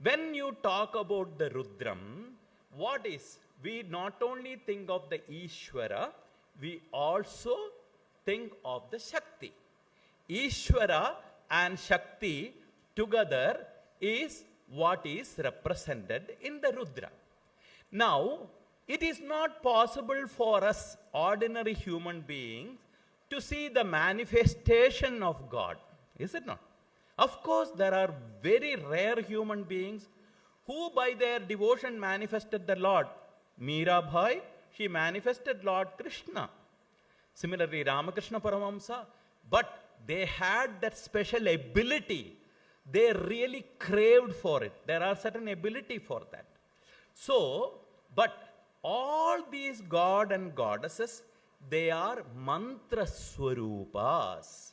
when you talk about the Rudram, what is, we not only think of the Ishvara, we also think of the Shakti. Ishvara and Shakti together is what is represented in the Rudra. Now, it is not possible for us ordinary human beings to see the manifestation of God, is it not? Of course, there are very rare human beings who by their devotion manifested the Lord. Mirabai, she manifested Lord Krishna. Similarly, Ramakrishna Paramahamsa, but they had that special ability. They really craved for it. There are certain ability for that. So, but all these god and goddesses, they are mantra swarupas.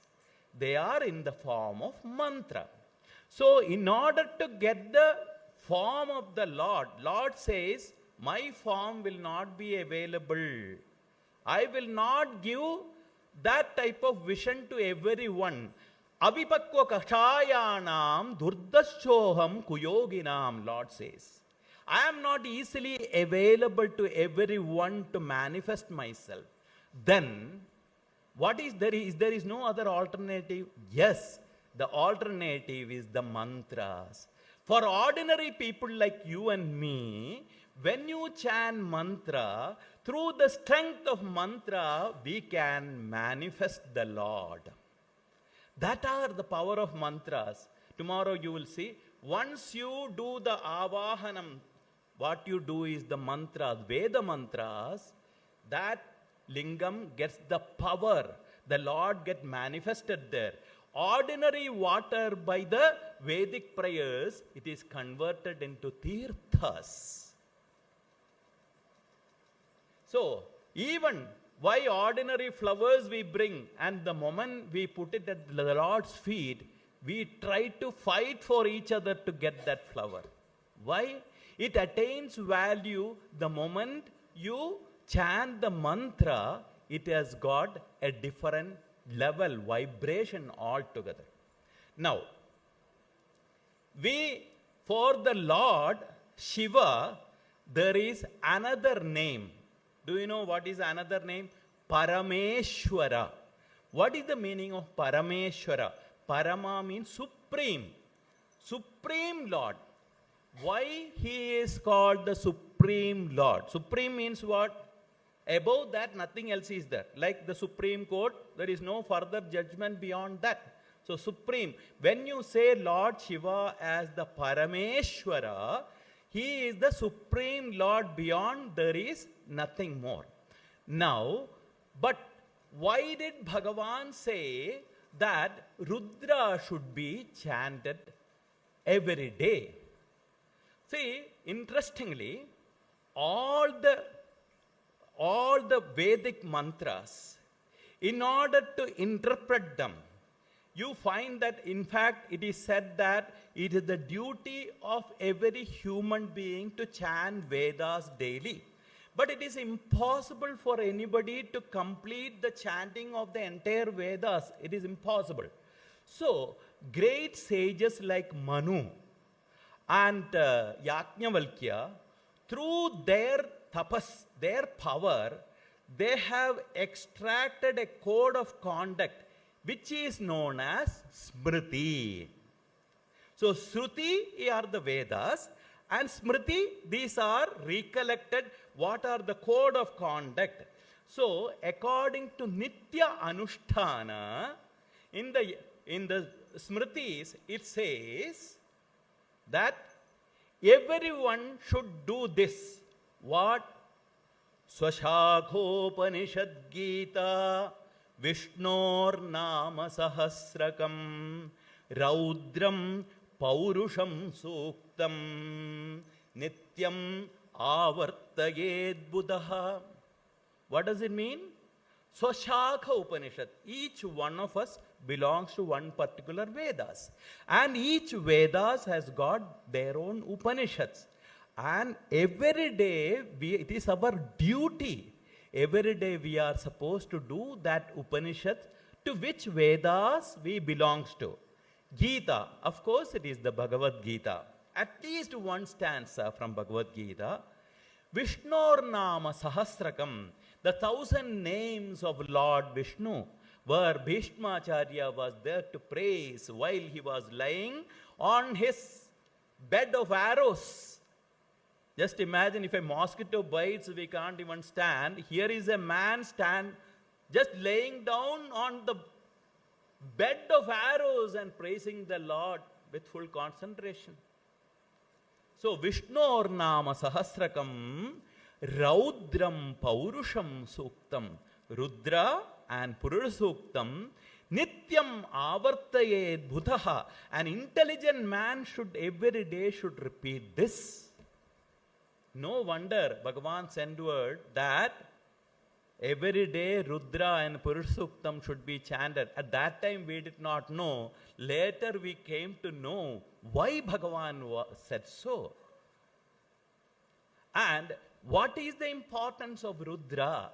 They are in the form of mantra. So in order to get the form of the Lord, Lord says, my form will not be available. I will not give that type of vision to everyone. Avipakva kashayanam durdashoham kuyoginam, Lord says. I am not easily available to everyone to manifest myself. Then, what is there? There is no other alternative? Yes, the alternative is the mantras. For ordinary people like you and me, when you chant mantra, through the strength of mantra, we can manifest the Lord. That are the power of mantras. Tomorrow you will see, once you do the avahanam, what you do is the mantras, Veda mantras, that lingam gets the power. The Lord gets manifested there. Ordinary water by the Vedic prayers, it is converted into tirthas. So, even why ordinary flowers we bring, and the moment we put it at the Lord's feet, we try to fight for each other to get that flower. Why? It attains value the moment you chant the mantra, it has got a different level, vibration altogether. Now, for the Lord Shiva, there is another name. Do you know what is another name? Parameshwara. What is the meaning of Parameshwara? Parama means supreme. Supreme Lord. Why he is called the Supreme Lord? Supreme means what? Above that, nothing else is there. Like the Supreme Court, there is no further judgment beyond that. So Supreme, when you say Lord Shiva as the Parameshwara, he is the Supreme Lord. Beyond there is nothing more. Now, but why did Bhagavan say that Rudra should be chanted every day? See, interestingly, all the Vedic mantras, in order to interpret them, you find that in fact it is said that it is the duty of every human being to chant Vedas daily. But it is impossible for anybody to complete the chanting of the entire Vedas. It is impossible. So, great sages like Manu and Yajnavalkya, through their tapas, their power, they have extracted a code of conduct which is known as Smriti. So, Shruti are the Vedas and Smriti, these are recollected, what are the code of conduct. So, according to Nitya Anushtana, in the Smritis, it says that everyone should do this. What? Swashakhopanishad Gita Vishnor Nama Sahasrakam Raudram Paurusham Suktam Nityam Avartayed Buddha. What does it mean? Swashakha Upanishad. Each one of us belongs to one particular Vedas. And each Vedas has got their own Upanishads. And every day, it is our duty. Every day we are supposed to do that Upanishad to which Vedas we belongs to. Gita, of course it is the Bhagavad Gita. At least one stanza from Bhagavad Gita. Vishnor Nama Sahasrakam, the 1,000 names of Lord Vishnu, where Bhishmacharya was there to praise while he was lying on his bed of arrows. Just imagine if a mosquito bites, we can't even stand. Here is a man just laying down on the bed of arrows and praising the Lord with full concentration. So, Vishnor Nama Sahasrakam Raudram Paurusham Suktam. Rudra and Purusha Suktam Nityam Avartayed Bhutaha. An intelligent man should every day should repeat this. No wonder Bhagavan sent word that Every day Rudra and Purushuktam should be chanted. At that time we did not know. Later we came to know why Bhagavan said so. And what is the importance of Rudra?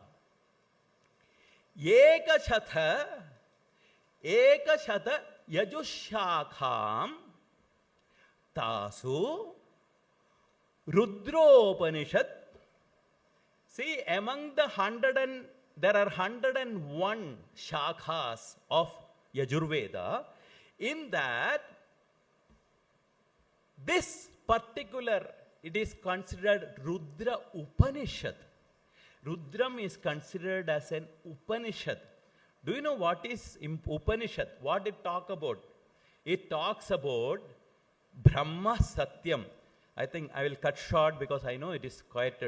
Ekashata Yajushakham Tasu Rudropanishad. See, among the there are 101 shakhas of Yajurveda. In that, this particular, it is considered Rudra Upanishad. Rudram is considered as an Upanishad. Do you know what is Upanishad? What it talks about? It talks about Brahma Satyam. I think I will cut short because I know it is quite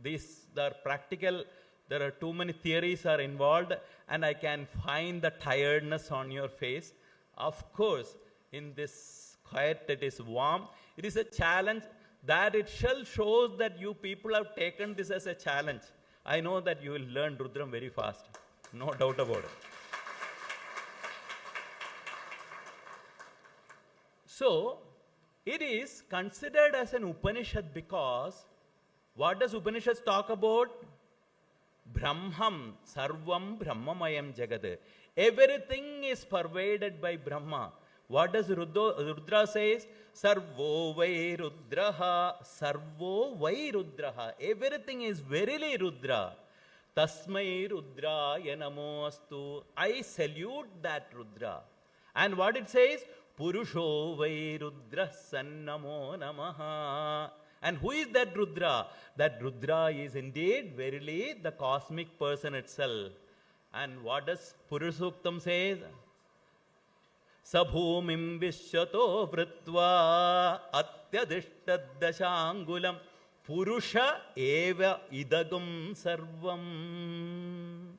these are practical. There are too many theories are involved, and I can find the tiredness on your face. Of course, in this quiet, it is warm. It is a challenge that itself shows that you people have taken this as a challenge. I know that you will learn Rudram very fast. No doubt about it. So, it is considered as an Upanishad because what does Upanishads talk about? Brahmam, Sarvam Brahmamayam Jagad. Everything is pervaded by Brahma. What does Rudra says? Sarvo Vai Rudraha, Sarvo Vai Rudraha. Everything is verily Rudra. Tasmai Rudraya Namostu. I salute that Rudra. And what it says? Purusho Vai Rudra Sannamo Namaha. And who is that Rudra? That Rudra is indeed verily the cosmic person itself. And what does Purushuktam say? Sabhumim Vishyato Vritva Atyadishtadashangulam Purusha Eva Idagam Sarvam.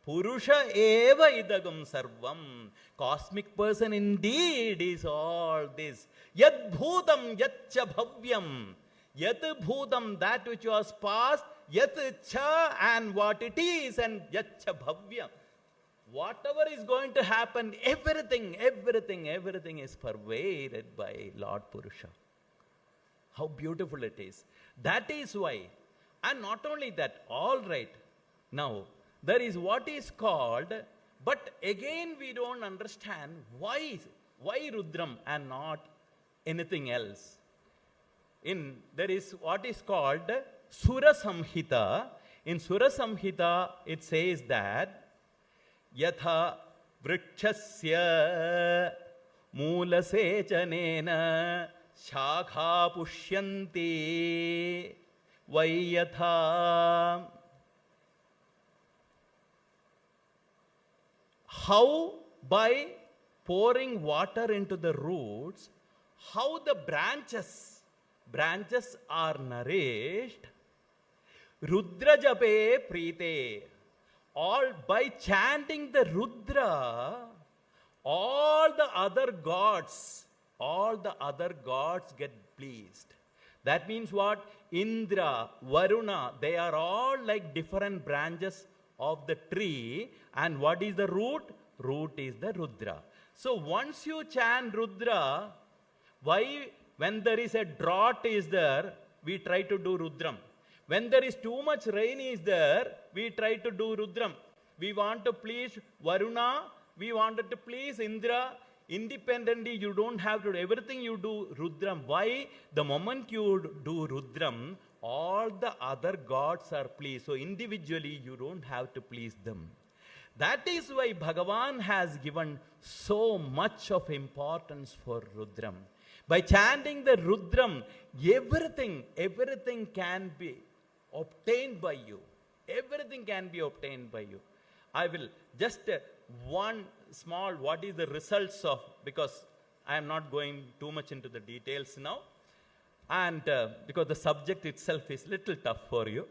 Purusha Eva Idagam Sarvam. Cosmic person indeed is all this. Yad Bhutam Yatcha Bhavyam. Yat Bhutam, that which was past, Yat Cha, and what it is, and Yatcha Bhavyam. Whatever is going to happen, everything is pervaded by Lord Purusha. How beautiful it is. That is why. And not only that, all right. Now, there is what is called, but again we don't understand why Rudram and not anything else. There is what is called Sura Samhita. In Sura Samhita, it says that Yatha Vrikshasya Moolasechanena Shakha Pushyanti Vayatha. How by pouring water into the roots, how the branches are nourished. Rudra Jape Prite. All by chanting the Rudra, all the other gods get pleased. That means what? Indra, Varuna, they are all like different branches of the tree. And what is the root? Root is the Rudra. So once you chant Rudra, why? When there is a drought is there, we try to do Rudram. When there is too much rain is there, we try to do Rudram. We want to please Varuna, we wanted to please Indra. Independently, you don't have to do everything, you do Rudram. Why? The moment you do Rudram, all the other gods are pleased. So individually, you don't have to please them. That is why Bhagavan has given so much of importance for Rudram. By chanting the Rudram, everything can be obtained by you. Everything can be obtained by you. I will just one small, what is the results of, because I am not going too much into the details now, and because the subject itself is little tough for you.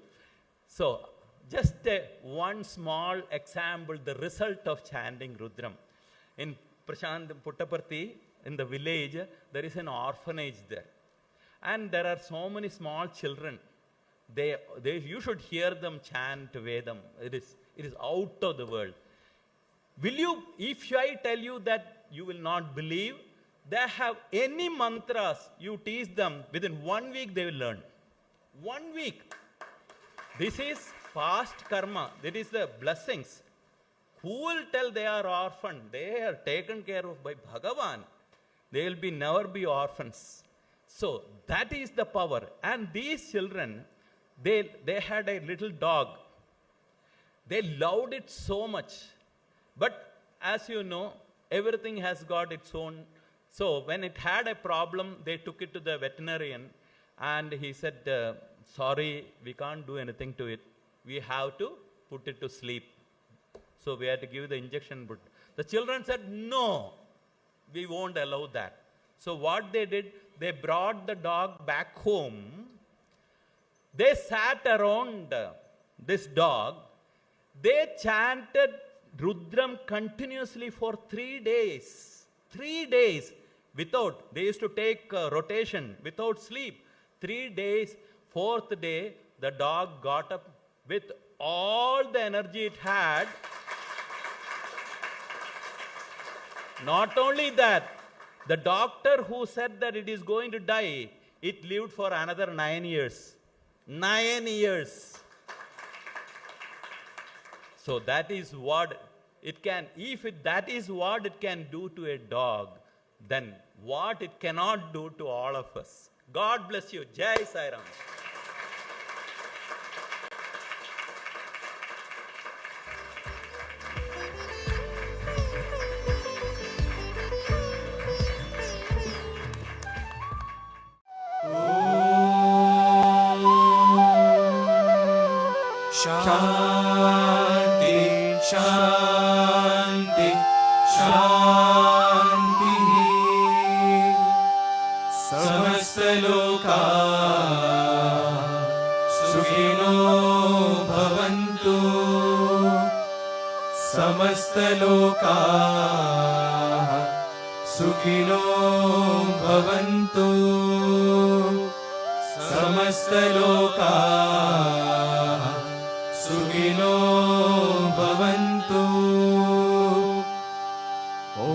So, just one small example, the result of chanting Rudram. In Puttaparthi, in the village, there is an orphanage there. And there are so many small children. You should hear them chant Vedam. It is out of the world. Will you, if I tell you that you will not believe, they have any mantras, you teach them, within 1 week they will learn. 1 week. This is past karma. That is the blessings. Who will tell they are orphan? They are taken care of by Bhagavan. They will never be orphans. So that is the power. And these children, they had a little dog. They loved it so much. But as you know, everything has got its own. So when it had a problem, they took it to the veterinarian and he said, sorry, we can't do anything to it. We have to put it to sleep. So we had to give the injection. But the children said, no, we won't allow that. So what they did, they brought the dog back home. They sat around this dog. They chanted Rudram continuously for 3 days. 3 days without, they used to take rotation without sleep. 3 days, 4th day, the dog got up with all the energy it had. Not only that, the doctor who said that it is going to die, it lived for another 9 years. 9 years. So that is what it can, that is what it can do to a dog, then what it cannot do to all of us. God bless you. Jai Sai Ram. शांति शांति शांति समस्त लोका सुखिनो भवन्तु समस्त लोका सुखिनो भवन्तु समस्त लोका सुखिनो भवन्तु ॐ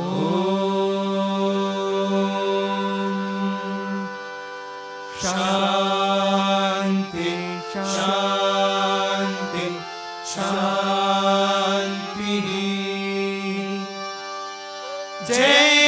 शान्ति शान्ति शान्तिः जय